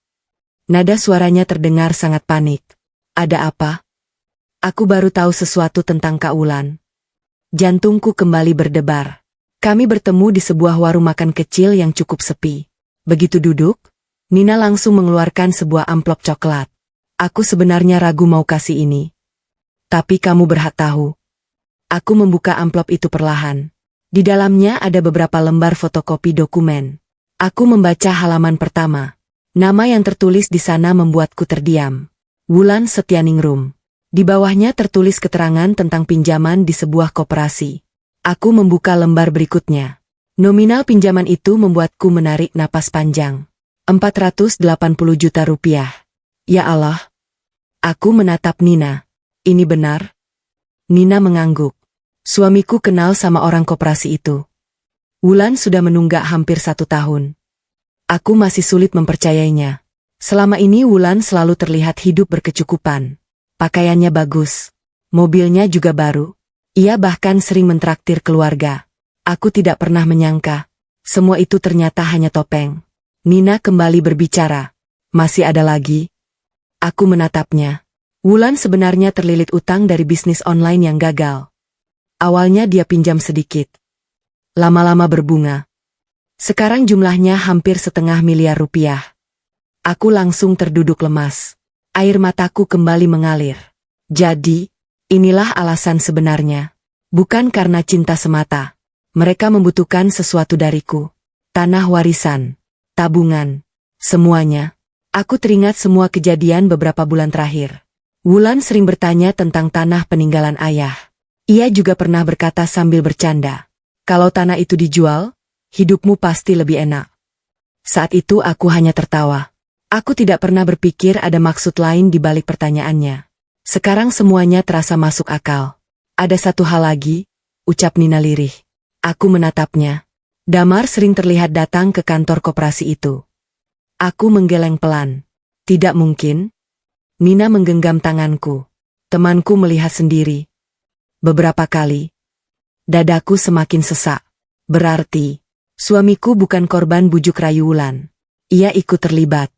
Nada suaranya terdengar sangat panik. Ada apa? Aku baru tahu sesuatu tentang Kak Wulan. Jantungku kembali berdebar. Kami bertemu di sebuah warung makan kecil yang cukup sepi. Begitu duduk, Nina langsung mengeluarkan sebuah amplop coklat. Aku sebenarnya ragu mau kasih ini. Tapi kamu berhak tahu. Aku membuka amplop itu perlahan. Di dalamnya ada beberapa lembar fotokopi dokumen. Aku membaca halaman pertama. Nama yang tertulis di sana membuatku terdiam. Wulan Setianingrum. Di bawahnya tertulis keterangan tentang pinjaman di sebuah koperasi. Aku membuka lembar berikutnya. Nominal pinjaman itu membuatku menarik napas panjang. 480 juta rupiah. Ya Allah. Aku menatap Nina. Ini benar? Nina mengangguk. Suamiku kenal sama orang koperasi itu. Wulan sudah menunggak hampir 1 tahun. Aku masih sulit mempercayainya. Selama ini Wulan selalu terlihat hidup berkecukupan. Pakaiannya bagus. Mobilnya juga baru. Ia bahkan sering mentraktir keluarga. Aku tidak pernah menyangka. Semua itu ternyata hanya topeng. Nina kembali berbicara. Masih ada lagi? Aku menatapnya. Wulan sebenarnya terlilit utang dari bisnis online yang gagal. Awalnya dia pinjam sedikit. Lama-lama berbunga. Sekarang jumlahnya hampir 500 miliar rupiah. Aku langsung terduduk lemas. Air mataku kembali mengalir. Jadi, inilah alasan sebenarnya. Bukan karena cinta semata. Mereka membutuhkan sesuatu dariku. Tanah warisan, tabungan, semuanya. Aku teringat semua kejadian beberapa bulan terakhir. Wulan sering bertanya tentang tanah peninggalan ayah. Ia juga pernah berkata sambil bercanda. Kalau tanah itu dijual, hidupmu pasti lebih enak. Saat itu aku hanya tertawa. Aku tidak pernah berpikir ada maksud lain di balik pertanyaannya. Sekarang semuanya terasa masuk akal. Ada satu hal lagi, ucap Nina lirih. Aku menatapnya. Damar sering terlihat datang ke kantor koperasi itu. Aku menggeleng pelan. Tidak mungkin. Nina menggenggam tanganku. Temanku melihat sendiri. Beberapa kali. Dadaku semakin sesak. Berarti suamiku bukan korban bujuk rayu Wulan. Ia ikut terlibat.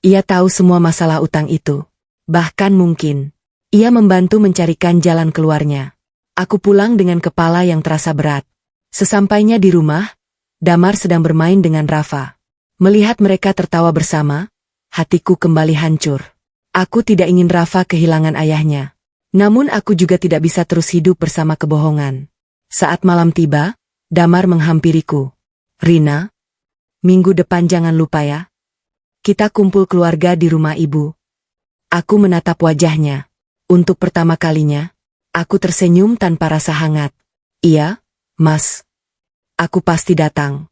Ia tahu semua masalah utang itu. Bahkan mungkin, ia membantu mencarikan jalan keluarnya. Aku pulang dengan kepala yang terasa berat. Sesampainya di rumah, Damar sedang bermain dengan Rafa. Melihat mereka tertawa bersama, hatiku kembali hancur. Aku tidak ingin Rafa kehilangan ayahnya. Namun aku juga tidak bisa terus hidup bersama kebohongan. Saat malam tiba, Damar menghampiriku. Rina, minggu depan jangan lupa ya. Kita kumpul keluarga di rumah ibu. Aku menatap wajahnya. Untuk pertama kalinya, aku tersenyum tanpa rasa hangat. Iya, Mas. Aku pasti datang.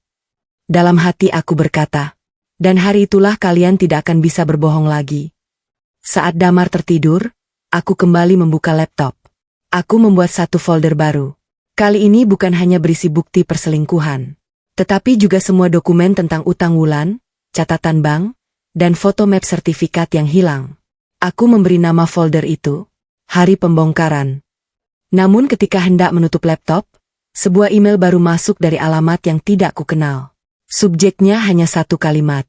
Dalam hati aku berkata. Dan hari itulah kalian tidak akan bisa berbohong lagi. Saat Damar tertidur, aku kembali membuka laptop. Aku membuat satu folder baru. Kali ini bukan hanya berisi bukti perselingkuhan, tetapi juga semua dokumen tentang utang Wulan, catatan bank, dan foto map sertifikat yang hilang. Aku memberi nama folder itu, Hari Pembongkaran. Namun ketika hendak menutup laptop, sebuah email baru masuk dari alamat yang tidak kukenal. Subjeknya hanya satu kalimat.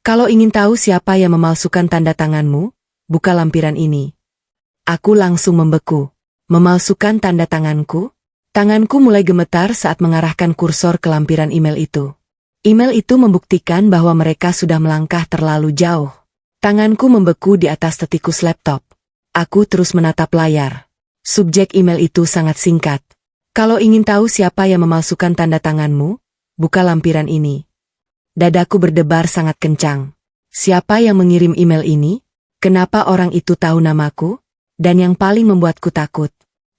Kalau ingin tahu siapa yang memalsukan tanda tanganmu, buka lampiran ini. Aku langsung membeku. Memalsukan tanda tanganku? Tanganku mulai gemetar saat mengarahkan kursor ke lampiran email itu. Email itu membuktikan bahwa mereka sudah melangkah terlalu jauh. Tanganku membeku di atas tetikus laptop. Aku terus menatap layar. Subjek email itu sangat singkat. Kalau ingin tahu siapa yang memalsukan tanda tanganmu, buka lampiran ini. Dadaku berdebar sangat kencang. Siapa yang mengirim email ini? Kenapa orang itu tahu namaku? Dan yang paling membuatku takut.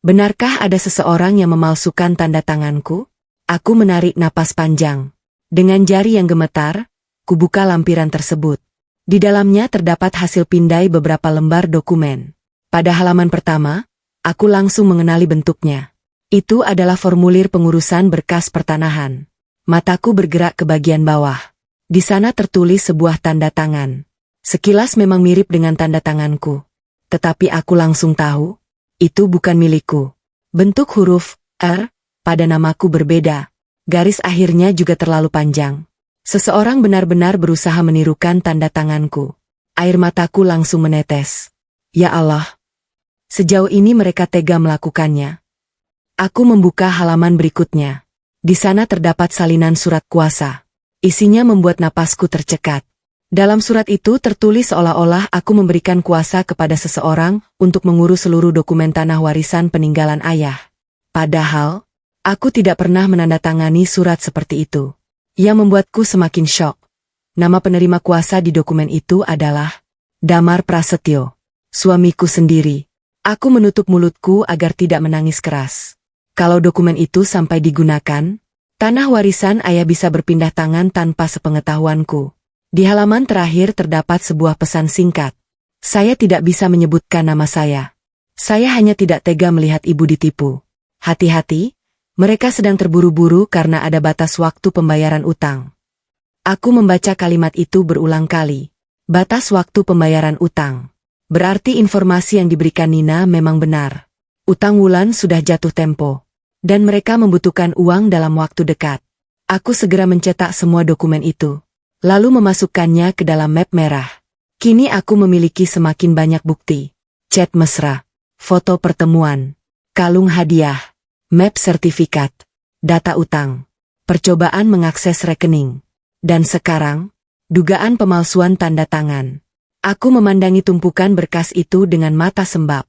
Benarkah ada seseorang yang memalsukan tanda tanganku? Aku menarik napas panjang. Dengan jari yang gemetar, kubuka lampiran tersebut. Di dalamnya terdapat hasil pindai beberapa lembar dokumen. Pada halaman pertama, aku langsung mengenali bentuknya. Itu adalah formulir pengurusan berkas pertanahan. Mataku bergerak ke bagian bawah. Di sana tertulis sebuah tanda tangan. Sekilas memang mirip dengan tanda tanganku. Tetapi aku langsung tahu, itu bukan milikku. Bentuk huruf R pada namaku berbeda. Garis akhirnya juga terlalu panjang. Seseorang benar-benar berusaha menirukan tanda tanganku. Air mataku langsung menetes. Ya Allah. Sejauh ini mereka tega melakukannya. Aku membuka halaman berikutnya. Di sana terdapat salinan surat kuasa. Isinya membuat napasku tercekat. Dalam surat itu tertulis seolah-olah aku memberikan kuasa kepada seseorang untuk mengurus seluruh dokumen tanah warisan peninggalan ayah. Padahal, aku tidak pernah menandatangani surat seperti itu. Yang membuatku semakin syok. Nama penerima kuasa di dokumen itu adalah Damar Prasetyo, suamiku sendiri. Aku menutup mulutku agar tidak menangis keras. Kalau dokumen itu sampai digunakan, tanah warisan ayah bisa berpindah tangan tanpa sepengetahuanku. Di halaman terakhir terdapat sebuah pesan singkat. Saya tidak bisa menyebutkan nama saya. Saya hanya tidak tega melihat ibu ditipu. Hati-hati, mereka sedang terburu-buru karena ada batas waktu pembayaran utang. Aku membaca kalimat itu berulang kali. Batas waktu pembayaran utang. Berarti informasi yang diberikan Nina memang benar. Utang wulan sudah jatuh tempo. Dan mereka membutuhkan uang dalam waktu dekat. Aku segera mencetak semua dokumen itu. Lalu memasukkannya ke dalam map merah. Kini aku memiliki semakin banyak bukti. Chat mesra. Foto pertemuan. Kalung hadiah. Map sertifikat. Data utang. Percobaan mengakses rekening. Dan sekarang, dugaan pemalsuan tanda tangan. Aku memandangi tumpukan berkas itu dengan mata sembab.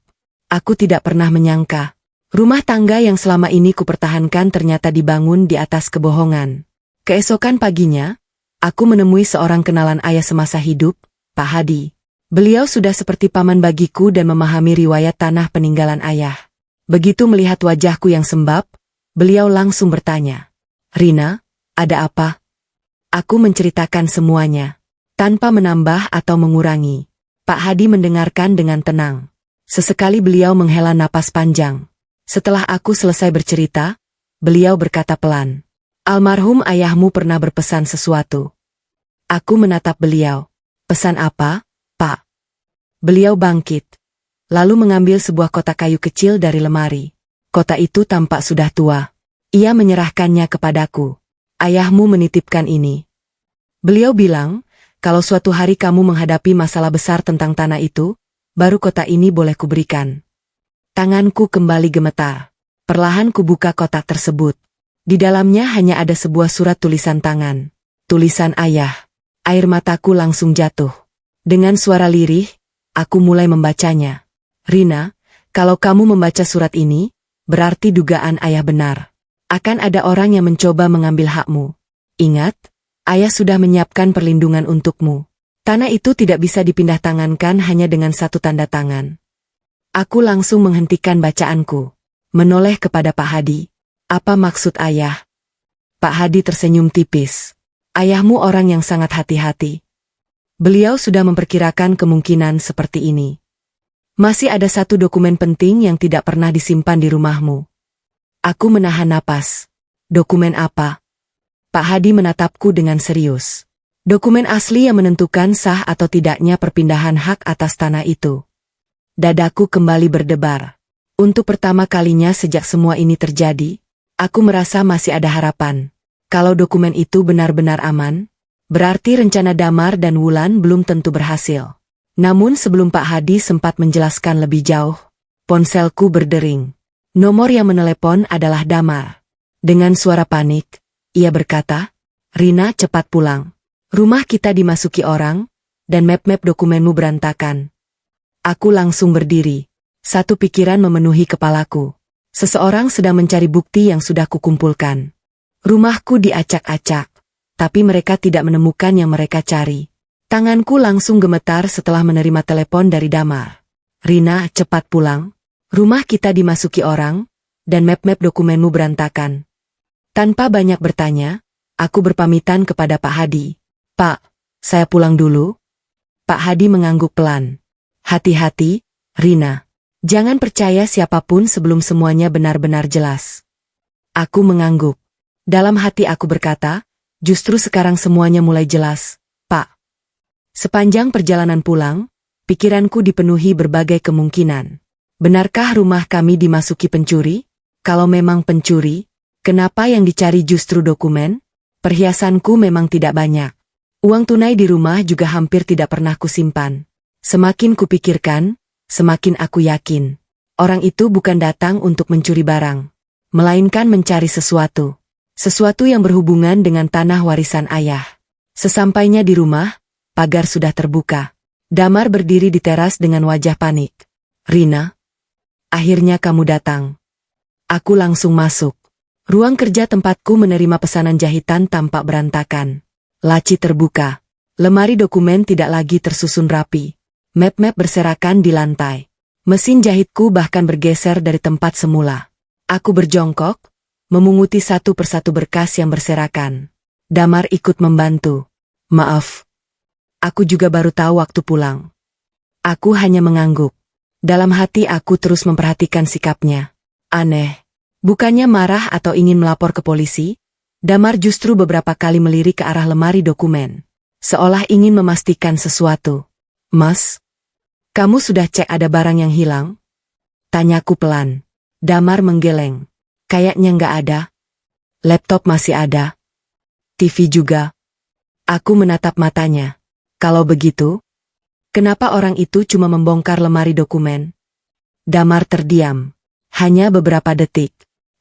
Aku tidak pernah menyangka. Rumah tangga yang selama ini kupertahankan ternyata dibangun di atas kebohongan. Keesokan paginya, aku menemui seorang kenalan ayah semasa hidup, Pak Hadi. Beliau sudah seperti paman bagiku dan memahami riwayat tanah peninggalan ayah. Begitu melihat wajahku yang sembab, beliau langsung bertanya, "Rina, ada apa?" Aku menceritakan semuanya, tanpa menambah atau mengurangi. Pak Hadi mendengarkan dengan tenang. Sesekali beliau menghela napas panjang. Setelah aku selesai bercerita, beliau berkata pelan, "Almarhum ayahmu pernah berpesan sesuatu." Aku menatap beliau. "Pesan apa, Pak?" Beliau bangkit, lalu mengambil sebuah kotak kayu kecil dari lemari. Kotak itu tampak sudah tua. Ia menyerahkannya kepadaku. "Ayahmu menitipkan ini. Beliau bilang, kalau suatu hari kamu menghadapi masalah besar tentang tanah itu, baru kotak ini boleh kuberikan." Tanganku kembali gemetar. Perlahan kubuka kotak tersebut. Di dalamnya hanya ada sebuah surat tulisan tangan. Tulisan ayah. Air mataku langsung jatuh. Dengan suara lirih, aku mulai membacanya. "Rina, kalau kamu membaca surat ini, berarti dugaan ayah benar. Akan ada orang yang mencoba mengambil hakmu. Ingat, ayah sudah menyiapkan perlindungan untukmu. Tanah itu tidak bisa dipindah tangankan hanya dengan satu tanda tangan." Aku langsung menghentikan bacaanku. Menoleh kepada Pak Hadi. "Apa maksud ayah?" Pak Hadi tersenyum tipis. "Ayahmu orang yang sangat hati-hati. Beliau sudah memperkirakan kemungkinan seperti ini. Masih ada satu dokumen penting yang tidak pernah disimpan di rumahmu." Aku menahan napas. "Dokumen apa?" Pak Hadi menatapku dengan serius. "Dokumen asli yang menentukan sah atau tidaknya perpindahan hak atas tanah itu." Dadaku kembali berdebar. Untuk pertama kalinya sejak semua ini terjadi, aku merasa masih ada harapan. Kalau dokumen itu benar-benar aman, berarti rencana Damar dan Wulan belum tentu berhasil. Namun sebelum Pak Hadi sempat menjelaskan lebih jauh, ponselku berdering. Nomor yang menelepon adalah Damar. Dengan suara panik, ia berkata, "Rina, cepat pulang. Rumah kita dimasuki orang, dan map-map dokumenmu berantakan." Aku langsung berdiri. Satu pikiran memenuhi kepalaku. Seseorang sedang mencari bukti yang sudah kukumpulkan. Rumahku diacak-acak, tapi mereka tidak menemukan yang mereka cari. Tanganku langsung gemetar setelah menerima telepon dari Damar. "Rina, cepat pulang. Rumah kita dimasuki orang, dan map-map dokumenmu berantakan." Tanpa banyak bertanya, aku berpamitan kepada Pak Hadi. "Pak, saya pulang dulu." Pak Hadi mengangguk pelan. "Hati-hati, Rina. Jangan percaya siapapun sebelum semuanya benar-benar jelas." Aku mengangguk. Dalam hati aku berkata, justru sekarang semuanya mulai jelas, Pak. Sepanjang perjalanan pulang, pikiranku dipenuhi berbagai kemungkinan. Benarkah rumah kami dimasuki pencuri? Kalau memang pencuri, kenapa yang dicari justru dokumen? Perhiasanku memang tidak banyak. Uang tunai di rumah juga hampir tidak pernah kusimpan. Semakin kupikirkan, semakin aku yakin. Orang itu bukan datang untuk mencuri barang, melainkan mencari sesuatu. Sesuatu yang berhubungan dengan tanah warisan ayah. Sesampainya di rumah, pagar sudah terbuka. Damar berdiri di teras dengan wajah panik. "Rina, akhirnya kamu datang." Aku langsung masuk. Ruang kerja tempatku menerima pesanan jahitan tampak berantakan. Laci terbuka. Lemari dokumen tidak lagi tersusun rapi. Map-map berserakan di lantai. Mesin jahitku bahkan bergeser dari tempat semula. Aku berjongkok, memunguti satu persatu berkas yang berserakan. Damar ikut membantu. "Maaf. Aku juga baru tahu waktu pulang." Aku hanya mengangguk. Dalam hati aku terus memperhatikan sikapnya. Aneh. Bukannya marah atau ingin melapor ke polisi, Damar justru beberapa kali melirik ke arah lemari dokumen. Seolah ingin memastikan sesuatu. "Mas, kamu sudah cek ada barang yang hilang?" Tanyaku pelan. Damar menggeleng. "Kayaknya nggak ada. Laptop masih ada. TV juga." Aku menatap matanya. "Kalau begitu, kenapa orang itu cuma membongkar lemari dokumen?" Damar terdiam. Hanya beberapa detik.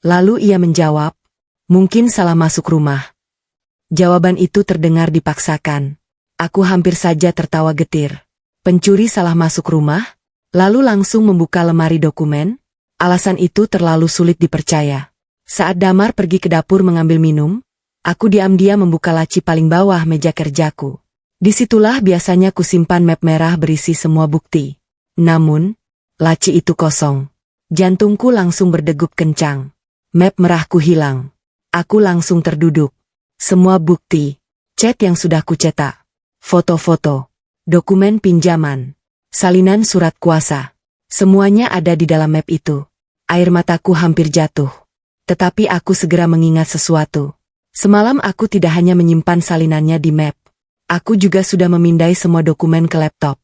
Lalu ia menjawab, "Mungkin salah masuk rumah." Jawaban itu terdengar dipaksakan. Aku hampir saja tertawa getir. Pencuri salah masuk rumah, lalu langsung membuka lemari dokumen? Alasan itu terlalu sulit dipercaya. Saat Damar pergi ke dapur mengambil minum, aku diam-diam membuka laci paling bawah meja kerjaku. Disitulah biasanya kusimpan map merah berisi semua bukti. Namun, laci itu kosong. Jantungku langsung berdegup kencang. Map merahku hilang. Aku langsung terduduk. Semua bukti, chat yang sudah kucetak, foto-foto, dokumen pinjaman, salinan surat kuasa, semuanya ada di dalam map itu. Air mataku hampir jatuh. Tetapi aku segera mengingat sesuatu. Semalam aku tidak hanya menyimpan salinannya di map. Aku juga sudah memindai semua dokumen ke laptop.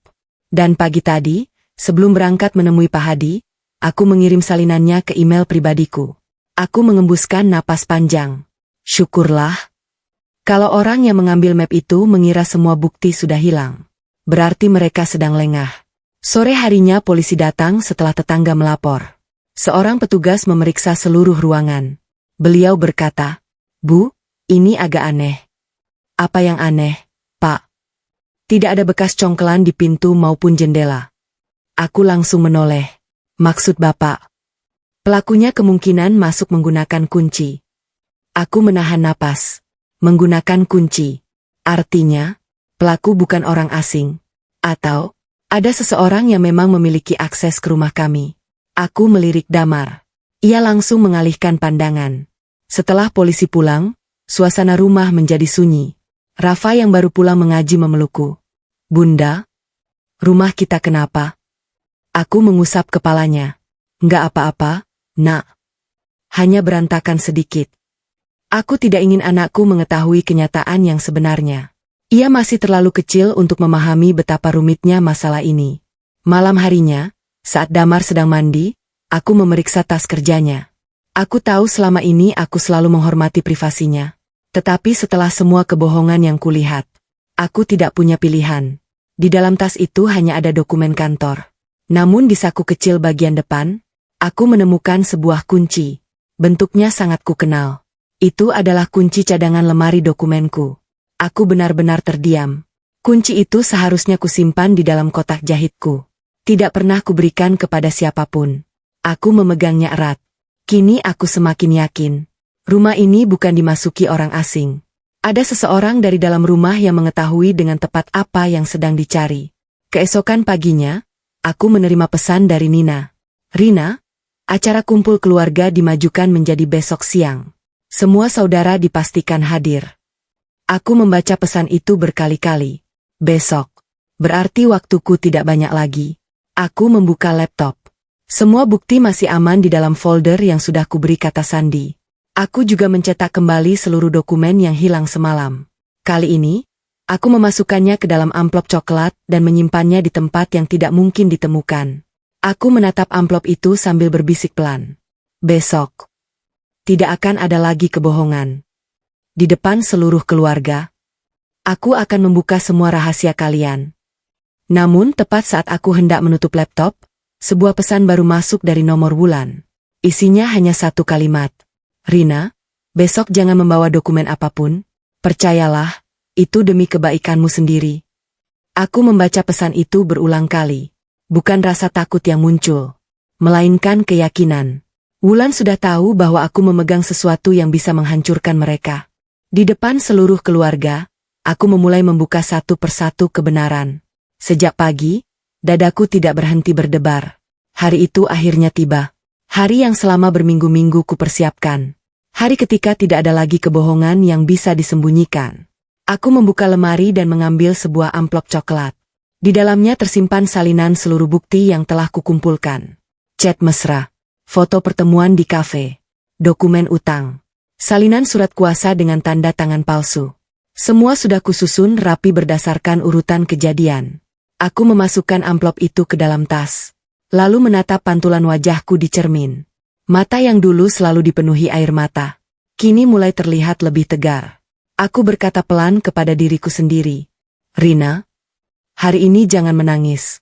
Dan pagi tadi, sebelum berangkat menemui Pak Hadi, aku mengirim salinannya ke email pribadiku. Aku mengembuskan napas panjang. Syukurlah. Kalau orang yang mengambil map itu mengira semua bukti sudah hilang, berarti mereka sedang lengah. Sore harinya polisi datang setelah tetangga melapor. Seorang petugas memeriksa seluruh ruangan. Beliau berkata, "Bu, ini agak aneh." "Apa yang aneh, Pak?" "Tidak ada bekas congkelan di pintu maupun jendela." Aku langsung menoleh. "Maksud Bapak?" "Pelakunya kemungkinan masuk menggunakan kunci." Aku menahan napas. Menggunakan kunci. Artinya, pelaku bukan orang asing. Atau, ada seseorang yang memang memiliki akses ke rumah kami. Aku melirik Damar. Ia langsung mengalihkan pandangan. Setelah polisi pulang, suasana rumah menjadi sunyi. Rafa yang baru pulang mengaji memelukku. "Bunda, rumah kita kenapa?" Aku mengusap kepalanya. "Nggak apa-apa, Nak. Hanya berantakan sedikit." Aku tidak ingin anakku mengetahui kenyataan yang sebenarnya. Ia masih terlalu kecil untuk memahami betapa rumitnya masalah ini. Malam harinya, saat Damar sedang mandi, aku memeriksa tas kerjanya. Aku tahu selama ini aku selalu menghormati privasinya. Tetapi setelah semua kebohongan yang kulihat, aku tidak punya pilihan. Di dalam tas itu hanya ada dokumen kantor. Namun di saku kecil bagian depan, aku menemukan sebuah kunci. Bentuknya sangat kukenal. Itu adalah kunci cadangan lemari dokumenku. Aku benar-benar terdiam. Kunci itu seharusnya kusimpan di dalam kotak jahitku. Tidak pernah kuberikan kepada siapapun. Aku memegangnya erat. Kini aku semakin yakin. Rumah ini bukan dimasuki orang asing. Ada seseorang dari dalam rumah yang mengetahui dengan tepat apa yang sedang dicari. Keesokan paginya, aku menerima pesan dari Nina. "Rina, acara kumpul keluarga dimajukan menjadi besok siang. Semua saudara dipastikan hadir." Aku membaca pesan itu berkali-kali. Besok. Berarti waktuku tidak banyak lagi. Aku membuka laptop. Semua bukti masih aman di dalam folder yang sudah kuberi kata sandi. Aku juga mencetak kembali seluruh dokumen yang hilang semalam. Kali ini, aku memasukkannya ke dalam amplop coklat dan menyimpannya di tempat yang tidak mungkin ditemukan. Aku menatap amplop itu sambil berbisik pelan. Besok. Tidak akan ada lagi kebohongan. Di depan seluruh keluarga. Aku akan membuka semua rahasia kalian. Namun tepat saat aku hendak menutup laptop, sebuah pesan baru masuk dari nomor Wulan. Isinya hanya satu kalimat. Rina, besok jangan membawa dokumen apapun. Percayalah, itu demi kebaikanmu sendiri. Aku membaca pesan itu berulang kali. Bukan rasa takut yang muncul, melainkan keyakinan. Wulan sudah tahu bahwa aku memegang sesuatu yang bisa menghancurkan mereka. Di depan seluruh keluarga, aku memulai membuka satu persatu kebenaran. Sejak pagi, dadaku tidak berhenti berdebar. Hari itu akhirnya tiba. Hari yang selama berminggu-minggu kupersiapkan. Hari ketika tidak ada lagi kebohongan yang bisa disembunyikan. Aku membuka lemari dan mengambil sebuah amplop coklat. Di dalamnya tersimpan salinan seluruh bukti yang telah kukumpulkan. Chat mesra, foto pertemuan di kafe, dokumen utang, salinan surat kuasa dengan tanda tangan palsu. Semua sudah kususun rapi berdasarkan urutan kejadian. Aku memasukkan amplop itu ke dalam tas, lalu menatap pantulan wajahku di cermin. Mata yang dulu selalu dipenuhi air mata, kini mulai terlihat lebih tegar. Aku berkata pelan kepada diriku sendiri, Rina, hari ini jangan menangis.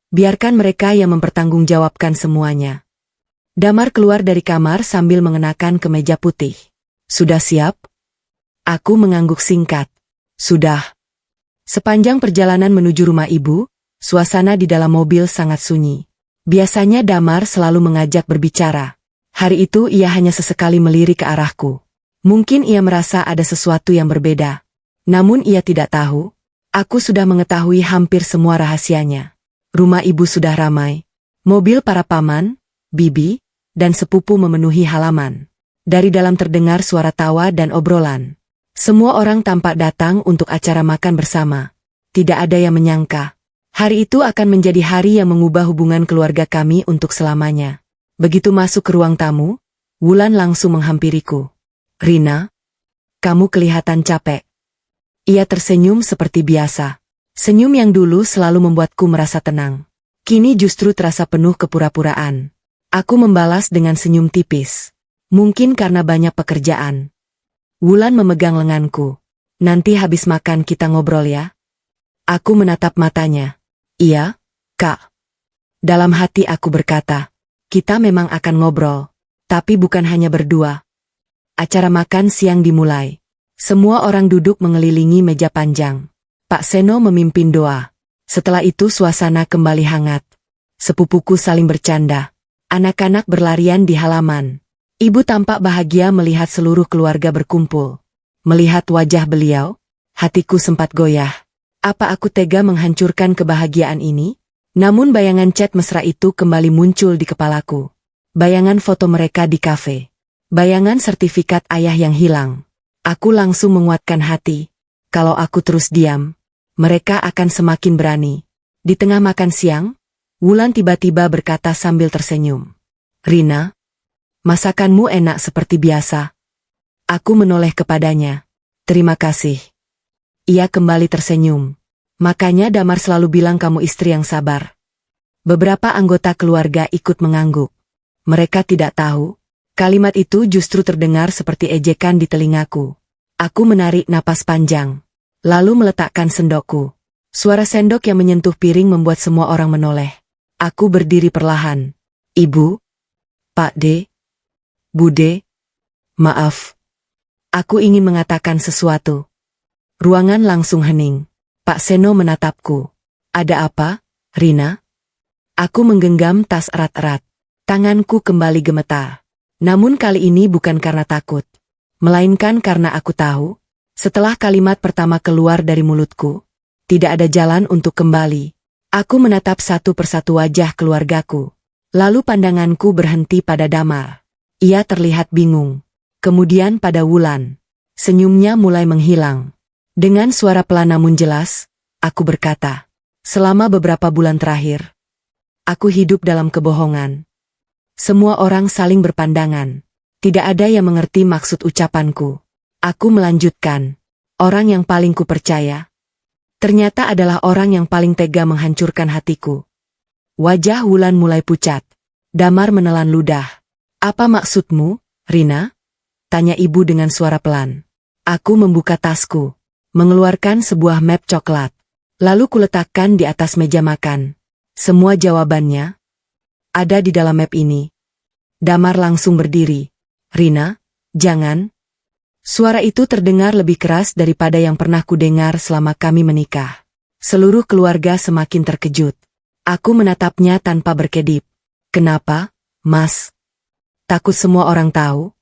Biarkan mereka yang mempertanggungjawabkan semuanya. Damar keluar dari kamar sambil mengenakan kemeja putih. Sudah siap? Aku mengangguk singkat. Sudah. Sepanjang perjalanan menuju rumah ibu, suasana di dalam mobil sangat sunyi. Biasanya Damar selalu mengajak berbicara. Hari itu ia hanya sesekali melirik ke arahku. Mungkin ia merasa ada sesuatu yang berbeda. Namun ia tidak tahu. Aku sudah mengetahui hampir semua rahasianya. Rumah ibu sudah ramai. Mobil para paman, bibi, dan sepupu memenuhi halaman. Dari dalam terdengar suara tawa dan obrolan. Semua orang tampak datang untuk acara makan bersama. Tidak ada yang menyangka. Hari itu akan menjadi hari yang mengubah hubungan keluarga kami untuk selamanya. Begitu masuk ke ruang tamu, Wulan langsung menghampiriku. Rina, kamu kelihatan capek. Ia tersenyum seperti biasa. Senyum yang dulu selalu membuatku merasa tenang. Kini justru terasa penuh kepura-puraan. Aku membalas dengan senyum tipis. Mungkin karena banyak pekerjaan. Wulan memegang lenganku. Nanti habis makan kita ngobrol ya? Aku menatap matanya. Iya, Kak. Dalam hati aku berkata, kita memang akan ngobrol. Tapi bukan hanya berdua. Acara makan siang dimulai. Semua orang duduk mengelilingi meja panjang. Pak Seno memimpin doa. Setelah itu suasana kembali hangat. Sepupuku saling bercanda. Anak-anak berlarian di halaman. Ibu tampak bahagia melihat seluruh keluarga berkumpul. Melihat wajah beliau, hatiku sempat goyah. Apa aku tega menghancurkan kebahagiaan ini? Namun bayangan chat mesra itu kembali muncul di kepalaku. Bayangan foto mereka di kafe. Bayangan sertifikat ayah yang hilang. Aku langsung menguatkan hati. Kalau aku terus diam, mereka akan semakin berani. Di tengah makan siang, Wulan tiba-tiba berkata sambil tersenyum. Rina, masakanmu enak seperti biasa. Aku menoleh kepadanya. Terima kasih. Ia kembali tersenyum. Makanya Damar selalu bilang kamu istri yang sabar. Beberapa anggota keluarga ikut mengangguk. Mereka tidak tahu. Kalimat itu justru terdengar seperti ejekan di telingaku. Aku menarik napas panjang. Lalu meletakkan sendokku. Suara sendok yang menyentuh piring membuat semua orang menoleh. Aku berdiri perlahan. Ibu, Pak D, Bude, maaf. Aku ingin mengatakan sesuatu. Ruangan langsung hening. Pak Seno menatapku. Ada apa, Rina? Aku menggenggam tas erat-erat. Tanganku kembali gemetar. Namun kali ini bukan karena takut. Melainkan karena aku tahu, setelah kalimat pertama keluar dari mulutku, tidak ada jalan untuk kembali. Aku menatap satu persatu wajah keluargaku. Lalu pandanganku berhenti pada Damar. Ia terlihat bingung. Kemudian pada Wulan. Senyumnya mulai menghilang. Dengan suara pelan namun jelas, aku berkata, selama beberapa bulan terakhir, aku hidup dalam kebohongan. Semua orang saling berpandangan. Tidak ada yang mengerti maksud ucapanku. Aku melanjutkan. Orang yang paling kupercaya, ternyata adalah orang yang paling tega menghancurkan hatiku. Wajah Wulan mulai pucat. Damar menelan ludah. Apa maksudmu, Rina? Tanya ibu dengan suara pelan. Aku membuka tasku. mengeluarkan sebuah map coklat. Lalu kuletakkan di atas meja makan. Semua jawabannya ada di dalam map ini. Damar langsung berdiri. Rina, jangan. Suara itu terdengar lebih keras daripada yang pernah kudengar selama kami menikah. Seluruh keluarga semakin terkejut. Aku menatapnya tanpa berkedip. Kenapa, Mas? Takut semua orang tahu?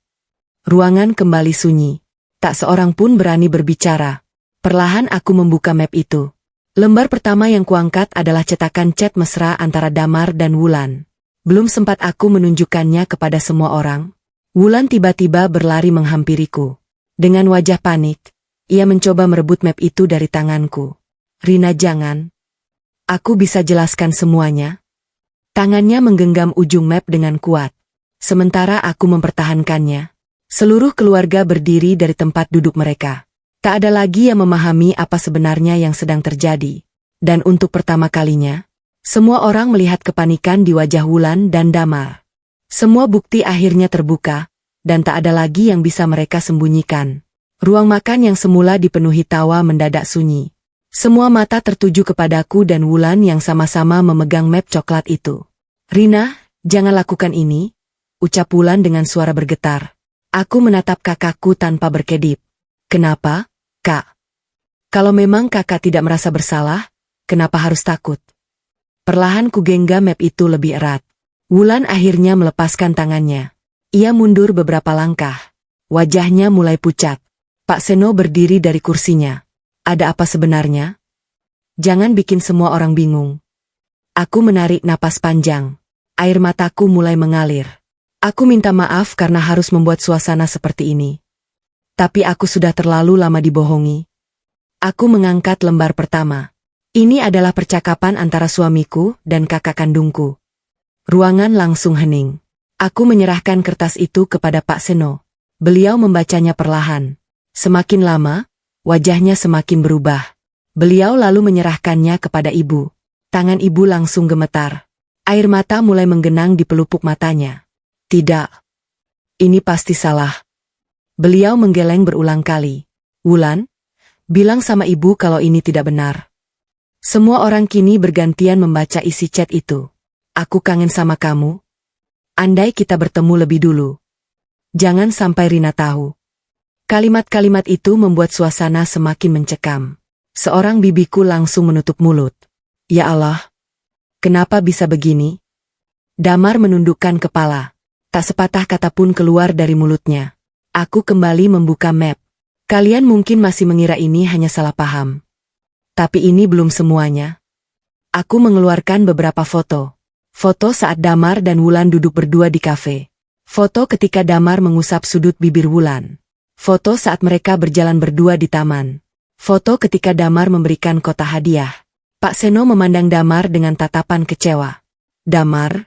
Ruangan kembali sunyi. Tak seorang pun berani berbicara. Perlahan aku membuka map itu. Lembar pertama yang kuangkat adalah cetakan chat mesra antara Damar dan Wulan. Belum sempat aku menunjukkannya kepada semua orang. Wulan tiba-tiba berlari menghampiriku. Dengan wajah panik, ia mencoba merebut map itu dari tanganku. Rina, jangan. Aku bisa jelaskan semuanya. Tangannya menggenggam ujung map dengan kuat. Sementara aku mempertahankannya. Seluruh keluarga berdiri dari tempat duduk mereka. Tak ada lagi yang memahami apa sebenarnya yang sedang terjadi. Dan untuk pertama kalinya, semua orang melihat kepanikan di wajah Wulan dan Damar. Semua bukti akhirnya terbuka, dan tak ada lagi yang bisa mereka sembunyikan. Ruang makan yang semula dipenuhi tawa mendadak sunyi. Semua mata tertuju kepadaku dan Wulan yang sama-sama memegang map coklat itu. Rina, jangan lakukan ini, ucap Wulan dengan suara bergetar. Aku menatap kakakku tanpa berkedip. Kenapa, Kak? Kalau memang kakak tidak merasa bersalah, kenapa harus takut? Perlahan kugenggam map itu lebih erat. Wulan akhirnya melepaskan tangannya. Ia mundur beberapa langkah. Wajahnya mulai pucat. Pak Seno berdiri dari kursinya. Ada apa sebenarnya? Jangan bikin semua orang bingung. Aku menarik napas panjang. Air mataku mulai mengalir. Aku minta maaf karena harus membuat suasana seperti ini. Tapi aku sudah terlalu lama dibohongi. Aku mengangkat lembar pertama. Ini adalah percakapan antara suamiku dan kakak kandungku. Ruangan langsung hening. Aku menyerahkan kertas itu kepada Pak Seno. Beliau membacanya perlahan. Semakin lama, wajahnya semakin berubah. Beliau lalu menyerahkannya kepada ibu. Tangan ibu langsung gemetar. Air mata mulai menggenang di pelupuk matanya. Tidak. Ini pasti salah. Beliau menggeleng berulang kali. Wulan, bilang sama ibu kalau ini tidak benar. Semua orang kini bergantian membaca isi chat itu. Aku kangen sama kamu. Andai kita bertemu lebih dulu. Jangan sampai Rina tahu. Kalimat-kalimat itu membuat suasana semakin mencekam. Seorang bibiku langsung menutup mulut. Ya Allah, kenapa bisa begini? Damar menundukkan kepala. Tak sepatah kata pun keluar dari mulutnya. Aku kembali membuka map. Kalian mungkin masih mengira ini hanya salah paham. Tapi ini belum semuanya. Aku mengeluarkan beberapa foto. Foto saat Damar dan Wulan duduk berdua di kafe. Foto ketika Damar mengusap sudut bibir Wulan. Foto saat mereka berjalan berdua di taman. Foto ketika Damar memberikan kotak hadiah. Pak Seno memandang Damar dengan tatapan kecewa. Damar,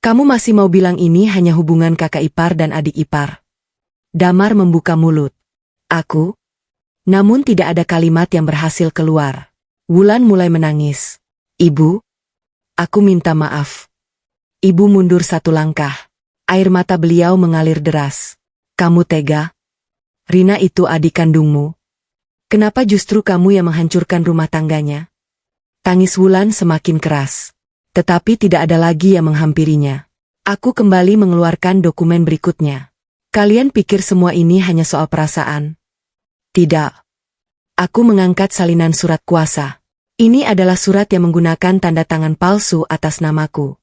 kamu masih mau bilang ini hanya hubungan kakak ipar dan adik ipar? Damar membuka mulut. Aku? Namun tidak ada kalimat yang berhasil keluar. Wulan mulai menangis. Ibu? Aku minta maaf. Ibu mundur satu langkah. Air mata beliau mengalir deras. Kamu tega? Rina itu adik kandungmu. Kenapa justru kamu yang menghancurkan rumah tangganya? Tangis Wulan semakin keras. Tetapi tidak ada lagi yang menghampirinya. Aku kembali mengeluarkan dokumen berikutnya. Kalian pikir semua ini hanya soal perasaan? Tidak. Aku mengangkat salinan surat kuasa. Ini adalah surat yang menggunakan tanda tangan palsu atas namaku.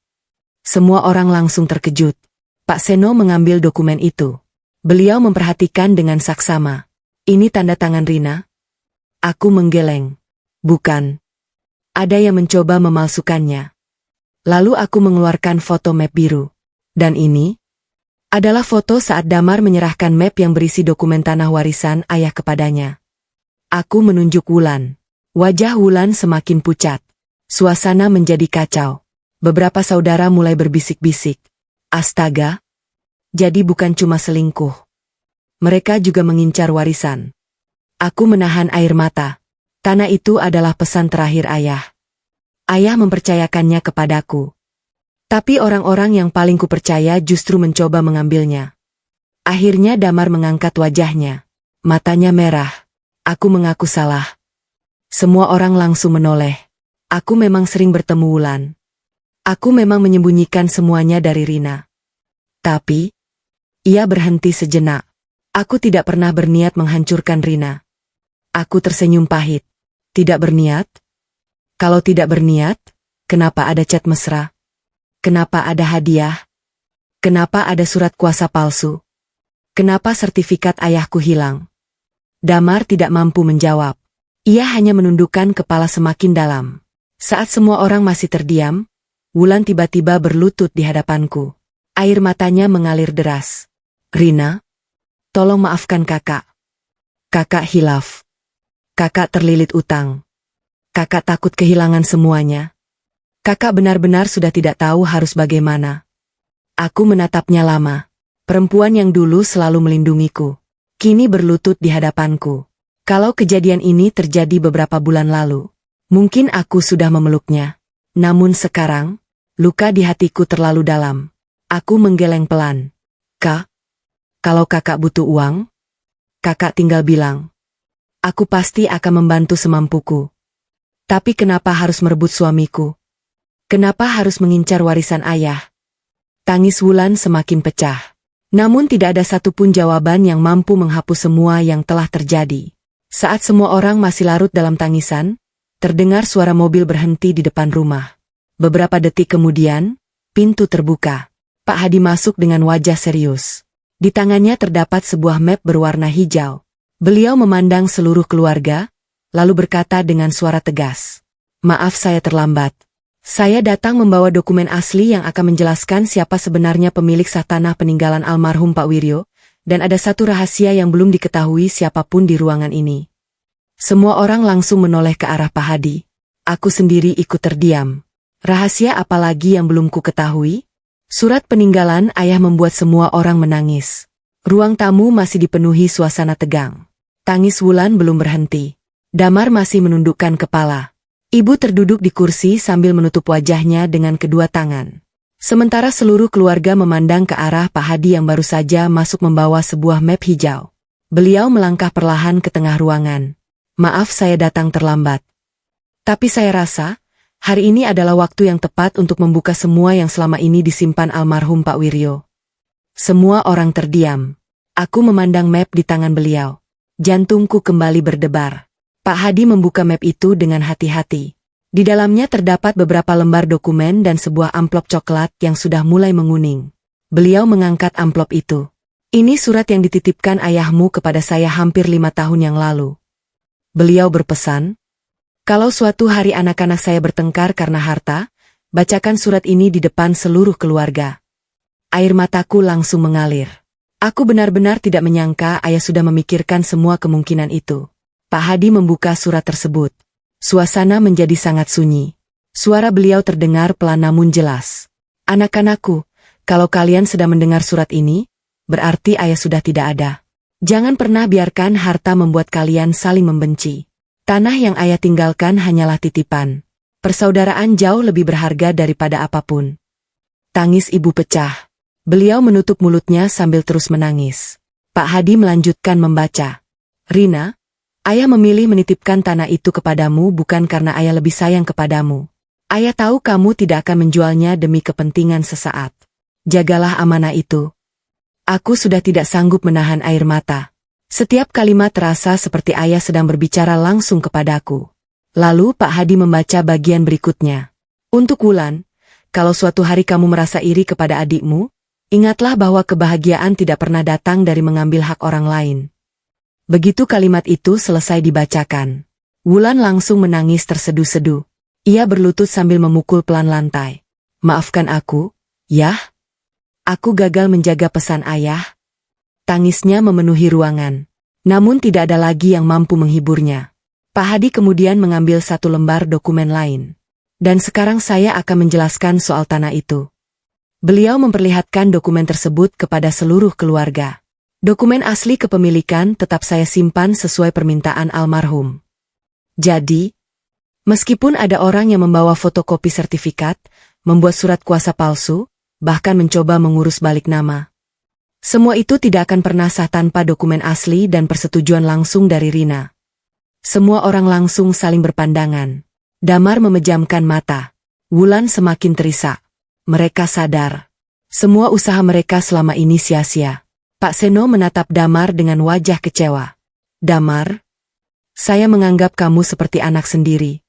Semua orang langsung terkejut. Pak Seno mengambil dokumen itu. Beliau memperhatikan dengan saksama. Ini tanda tangan Rina? Aku menggeleng. Bukan. Ada yang mencoba memalsukannya. Lalu aku mengeluarkan foto map biru. Dan ini adalah foto saat Damar menyerahkan map yang berisi dokumen tanah warisan ayah kepadanya. Aku menunjuk Wulan. Wajah Wulan semakin pucat. Suasana menjadi kacau. Beberapa saudara mulai berbisik-bisik. Astaga. Jadi bukan cuma selingkuh. Mereka juga mengincar warisan. Aku menahan air mata. Tanah itu adalah pesan terakhir ayah. Ayah mempercayakannya kepadaku. Tapi orang-orang yang paling kupercaya justru mencoba mengambilnya. Akhirnya Damar mengangkat wajahnya. Matanya merah. Aku mengaku salah. Semua orang langsung menoleh. Aku memang sering bertemu Wulan. Aku memang menyembunyikan semuanya dari Rina. Tapi, ia berhenti sejenak. Aku tidak pernah berniat menghancurkan Rina. Aku tersenyum pahit. Tidak berniat? Kalau tidak berniat, kenapa ada chat mesra? Kenapa ada hadiah? Kenapa ada surat kuasa palsu? Kenapa sertifikat ayahku hilang? Damar tidak mampu menjawab. Ia hanya menundukkan kepala semakin dalam. Saat semua orang masih terdiam, Wulan tiba-tiba berlutut di hadapanku. Air matanya mengalir deras. Rina, tolong maafkan kakak. Kakak hilaf. Kakak terlilit utang. Kakak takut kehilangan semuanya. Kakak benar-benar sudah tidak tahu harus bagaimana. Aku menatapnya lama. Perempuan yang dulu selalu melindungiku, kini berlutut di hadapanku. Kalau kejadian ini terjadi beberapa bulan lalu, mungkin aku sudah memeluknya. Namun sekarang, luka di hatiku terlalu dalam. Aku menggeleng pelan. Kak, kalau kakak butuh uang, kakak tinggal bilang. Aku pasti akan membantu semampuku. Tapi kenapa harus merebut suamiku? Kenapa harus mengincar warisan ayah? Tangis Wulan semakin pecah. Namun tidak ada satupun jawaban yang mampu menghapus semua yang telah terjadi. Saat semua orang masih larut dalam tangisan, terdengar suara mobil berhenti di depan rumah. Beberapa detik kemudian, pintu terbuka. Pak Hadi masuk dengan wajah serius. Di tangannya terdapat sebuah map berwarna hijau. Beliau memandang seluruh keluarga, lalu berkata dengan suara tegas. Maaf saya terlambat. Saya datang membawa dokumen asli yang akan menjelaskan siapa sebenarnya pemilik sah tanah peninggalan almarhum Pak Wiryo, dan ada satu rahasia yang belum diketahui siapapun di ruangan ini. Semua orang langsung menoleh ke arah Pak Hadi. Aku sendiri ikut terdiam. Rahasia apa lagi yang belum ku ketahui? Surat peninggalan ayah membuat semua orang menangis. Ruang tamu masih dipenuhi suasana tegang. Tangis Wulan belum berhenti. Damar masih menundukkan kepala. Ibu terduduk di kursi sambil menutup wajahnya dengan kedua tangan. Sementara seluruh keluarga memandang ke arah Pak Hadi yang baru saja masuk membawa sebuah map hijau. Beliau melangkah perlahan ke tengah ruangan. Maaf saya datang terlambat. Tapi saya rasa, hari ini adalah waktu yang tepat untuk membuka semua yang selama ini disimpan almarhum Pak Wiryo. Semua orang terdiam. Aku memandang map di tangan beliau. Jantungku kembali berdebar. Pak Hadi membuka map itu dengan hati-hati. Di dalamnya terdapat beberapa lembar dokumen dan sebuah amplop coklat yang sudah mulai menguning. Beliau mengangkat amplop itu. Ini surat yang dititipkan ayahmu kepada saya hampir 5 tahun yang lalu. Beliau berpesan, kalau suatu hari anak-anak saya bertengkar karena harta, bacakan surat ini di depan seluruh keluarga. Air mataku langsung mengalir. Aku benar-benar tidak menyangka ayah sudah memikirkan semua kemungkinan itu. Pak Hadi membuka surat tersebut. Suasana menjadi sangat sunyi. Suara beliau terdengar pelan namun jelas. Anak-anakku, kalau kalian sedang mendengar surat ini, berarti ayah sudah tidak ada. Jangan pernah biarkan harta membuat kalian saling membenci. Tanah yang ayah tinggalkan hanyalah titipan. Persaudaraan jauh lebih berharga daripada apapun. Tangis ibu pecah. Beliau menutup mulutnya sambil terus menangis. Pak Hadi melanjutkan membaca. Rina, ayah memilih menitipkan tanah itu kepadamu bukan karena ayah lebih sayang kepadamu. Ayah tahu kamu tidak akan menjualnya demi kepentingan sesaat. Jagalah amanah itu. Aku sudah tidak sanggup menahan air mata. Setiap kalimat terasa seperti ayah sedang berbicara langsung kepadaku. Lalu Pak Hadi membaca bagian berikutnya. Untuk Wulan, kalau suatu hari kamu merasa iri kepada adikmu, ingatlah bahwa kebahagiaan tidak pernah datang dari mengambil hak orang lain. Begitu kalimat itu selesai dibacakan, Wulan langsung menangis terseduh-seduh. Ia berlutut sambil memukul pelan lantai. Maafkan aku, Yah. Aku gagal menjaga pesan ayah. Tangisnya memenuhi ruangan. Namun tidak ada lagi yang mampu menghiburnya. Pak Hadi kemudian mengambil satu lembar dokumen lain. Dan sekarang saya akan menjelaskan soal tanah itu. Beliau memperlihatkan dokumen tersebut kepada seluruh keluarga. Dokumen asli kepemilikan tetap saya simpan sesuai permintaan almarhum. Jadi, meskipun ada orang yang membawa fotokopi sertifikat, membuat surat kuasa palsu, bahkan mencoba mengurus balik nama, semua itu tidak akan pernah sah tanpa dokumen asli dan persetujuan langsung dari Rina. Semua orang langsung saling berpandangan. Damar memejamkan mata. Wulan semakin terisak. Mereka sadar. Semua usaha mereka selama ini sia-sia. Pak Seno menatap Damar dengan wajah kecewa. Damar, saya menganggap kamu seperti anak sendiri.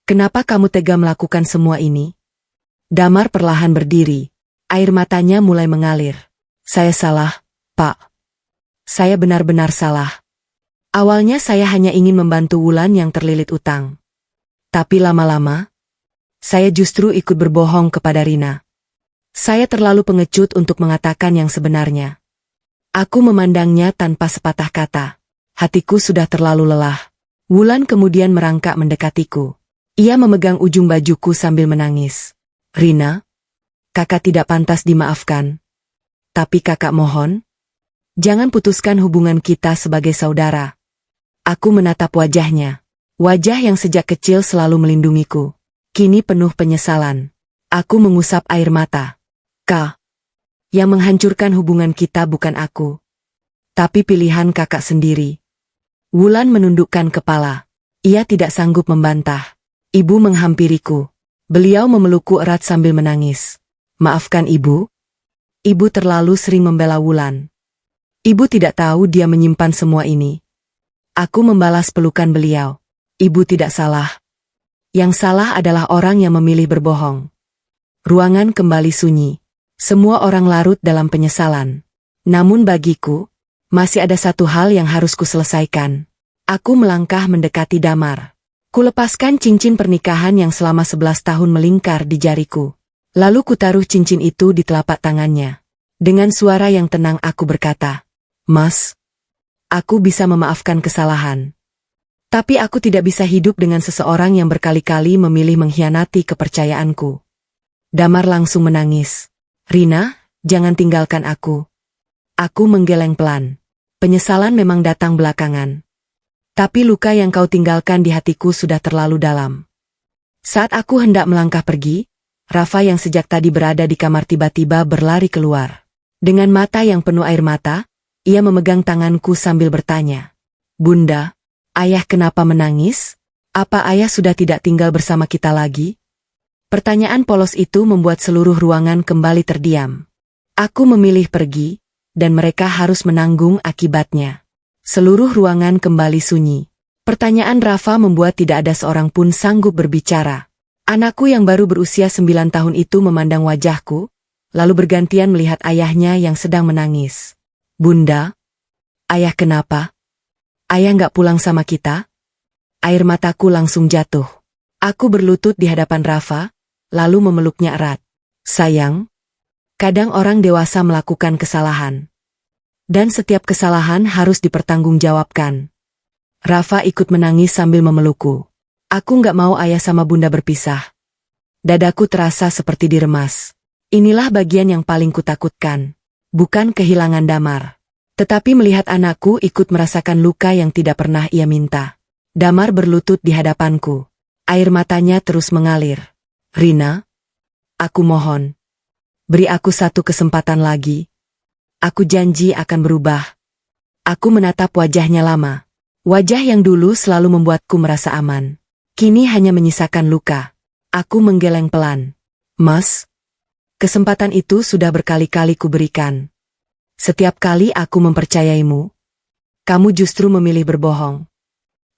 Kenapa kamu tega melakukan semua ini? Damar perlahan berdiri. Air matanya mulai mengalir. Saya salah, Pak. Saya benar-benar salah. Awalnya saya hanya ingin membantu Wulan yang terlilit utang. Tapi lama-lama, saya justru ikut berbohong kepada Rina. Saya terlalu pengecut untuk mengatakan yang sebenarnya. Aku memandangnya tanpa sepatah kata. Hatiku sudah terlalu lelah. Wulan kemudian merangkak mendekatiku. Ia memegang ujung bajuku sambil menangis. Rina, kakak tidak pantas dimaafkan. Tapi kakak mohon, jangan putuskan hubungan kita sebagai saudara. Aku menatap wajahnya. Wajah yang sejak kecil selalu melindungiku. Kini penuh penyesalan. Aku mengusap air mata. Kak, yang menghancurkan hubungan kita bukan aku, tapi pilihan kakak sendiri. Wulan menundukkan kepala. Ia tidak sanggup membantah. Ibu menghampiriku. Beliau memelukku erat sambil menangis. Maafkan ibu. Ibu terlalu sering membela Wulan. Ibu tidak tahu dia menyimpan semua ini. Aku membalas pelukan beliau. Ibu tidak salah. Yang salah adalah orang yang memilih berbohong. Ruangan kembali sunyi. Semua orang larut dalam penyesalan. Namun bagiku, masih ada satu hal yang harus kuselesaikan. Aku melangkah mendekati Damar. Kulepaskan cincin pernikahan yang selama 11 tahun melingkar di jariku. Lalu kutaruh cincin itu di telapak tangannya. Dengan suara yang tenang aku berkata, Mas, aku bisa memaafkan kesalahan. Tapi aku tidak bisa hidup dengan seseorang yang berkali-kali memilih mengkhianati kepercayaanku. Damar langsung menangis. Rina, jangan tinggalkan aku. Aku menggeleng pelan. Penyesalan memang datang belakangan. Tapi luka yang kau tinggalkan di hatiku sudah terlalu dalam. Saat aku hendak melangkah pergi, Rafa yang sejak tadi berada di kamar tiba-tiba berlari keluar. Dengan mata yang penuh air mata, ia memegang tanganku sambil bertanya. Bunda, ayah kenapa menangis? Apa ayah sudah tidak tinggal bersama kita lagi? Pertanyaan polos itu membuat seluruh ruangan kembali terdiam. Aku memilih pergi, dan mereka harus menanggung akibatnya. Seluruh ruangan kembali sunyi. Pertanyaan Rafa membuat tidak ada seorang pun sanggup berbicara. Anakku yang baru berusia 9 tahun itu memandang wajahku, lalu bergantian melihat ayahnya yang sedang menangis. Bunda, ayah kenapa? Ayah nggak pulang sama kita? Air mataku langsung jatuh. Aku berlutut di hadapan Rafa, lalu memeluknya erat. Sayang, kadang orang dewasa melakukan kesalahan. Dan setiap kesalahan harus dipertanggungjawabkan. Rafa ikut menangis sambil memelukku. Aku nggak mau ayah sama bunda berpisah. Dadaku terasa seperti diremas. Inilah bagian yang paling kutakutkan. Bukan kehilangan Damar. Tetapi melihat anakku ikut merasakan luka yang tidak pernah ia minta. Damar berlutut di hadapanku. Air matanya terus mengalir. Rina, aku mohon. Beri aku satu kesempatan lagi. Aku janji akan berubah. Aku menatap wajahnya lama. Wajah yang dulu selalu membuatku merasa aman. Kini hanya menyisakan luka. Aku menggeleng pelan. Mas, kesempatan itu sudah berkali-kali kuberikan. Setiap kali aku mempercayaimu, kamu justru memilih berbohong.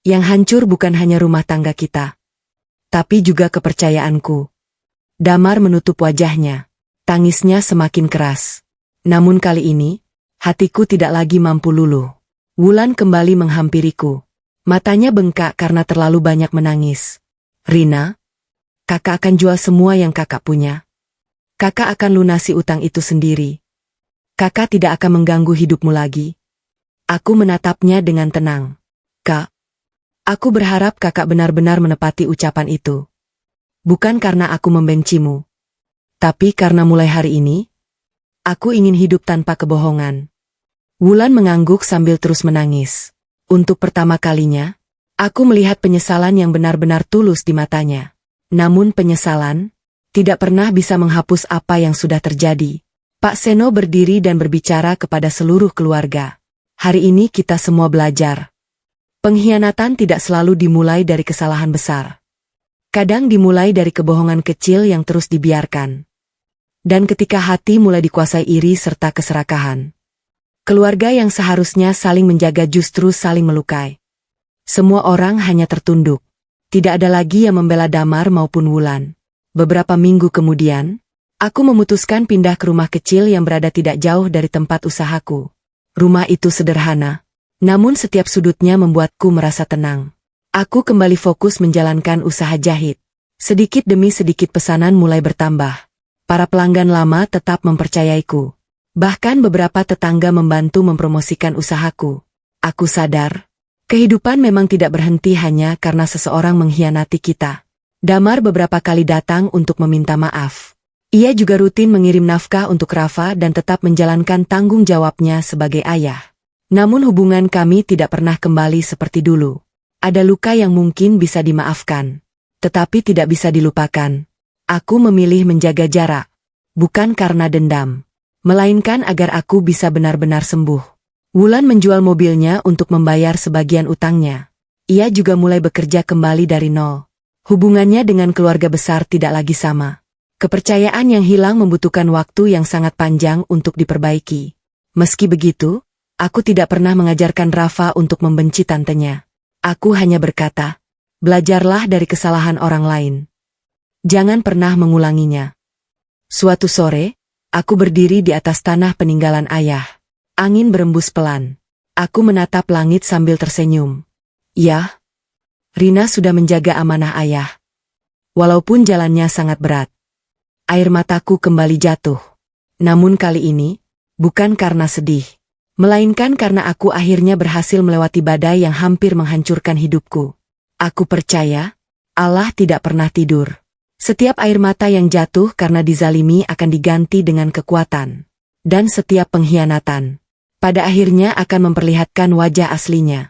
Yang hancur bukan hanya rumah tangga kita, tapi juga kepercayaanku. Damar menutup wajahnya. Tangisnya semakin keras. Namun kali ini, hatiku tidak lagi mampu luluh. Wulan kembali menghampiriku. Matanya bengkak karena terlalu banyak menangis. Rina, kakak akan jual semua yang kakak punya. Kakak akan lunasi utang itu sendiri. Kakak tidak akan mengganggu hidupmu lagi. Aku menatapnya dengan tenang. Kak, aku berharap kakak benar-benar menepati ucapan itu. Bukan karena aku membencimu. Tapi karena mulai hari ini, aku ingin hidup tanpa kebohongan. Wulan mengangguk sambil terus menangis. Untuk pertama kalinya, aku melihat penyesalan yang benar-benar tulus di matanya. Namun penyesalan tidak pernah bisa menghapus apa yang sudah terjadi. Pak Seno berdiri dan berbicara kepada seluruh keluarga. Hari ini kita semua belajar. Pengkhianatan tidak selalu dimulai dari kesalahan besar. Kadang dimulai dari kebohongan kecil yang terus dibiarkan. Dan ketika hati mulai dikuasai iri serta keserakahan, keluarga yang seharusnya saling menjaga justru saling melukai. Semua orang hanya tertunduk. Tidak ada lagi yang membela Damar maupun Wulan. Beberapa minggu kemudian, aku memutuskan pindah ke rumah kecil yang berada tidak jauh dari tempat usahaku. Rumah itu sederhana, namun setiap sudutnya membuatku merasa tenang. Aku kembali fokus menjalankan usaha jahit. Sedikit demi sedikit pesanan mulai bertambah. Para pelanggan lama tetap mempercayaiku. Bahkan beberapa tetangga membantu mempromosikan usahaku. Aku sadar, kehidupan memang tidak berhenti hanya karena seseorang mengkhianati kita. Damar beberapa kali datang untuk meminta maaf. Ia juga rutin mengirim nafkah untuk Rafa dan tetap menjalankan tanggung jawabnya sebagai ayah. Namun hubungan kami tidak pernah kembali seperti dulu. Ada luka yang mungkin bisa dimaafkan, tetapi tidak bisa dilupakan. Aku memilih menjaga jarak, bukan karena dendam, melainkan agar aku bisa benar-benar sembuh. Wulan menjual mobilnya untuk membayar sebagian utangnya. Ia juga mulai bekerja kembali dari nol. Hubungannya dengan keluarga besar tidak lagi sama. Kepercayaan yang hilang membutuhkan waktu yang sangat panjang untuk diperbaiki. Meski begitu, aku tidak pernah mengajarkan Rafa untuk membenci tantenya. Aku hanya berkata, belajarlah dari kesalahan orang lain. Jangan pernah mengulanginya. Suatu sore, aku berdiri di atas tanah peninggalan ayah. Angin berembus pelan. Aku menatap langit sambil tersenyum. Ya, Rina sudah menjaga amanah ayah. Walaupun jalannya sangat berat. Air mataku kembali jatuh. Namun kali ini, bukan karena sedih. Melainkan karena aku akhirnya berhasil melewati badai yang hampir menghancurkan hidupku. Aku percaya, Allah tidak pernah tidur. Setiap air mata yang jatuh karena dizalimi akan diganti dengan kekuatan. Dan setiap pengkhianatan, pada akhirnya akan memperlihatkan wajah aslinya.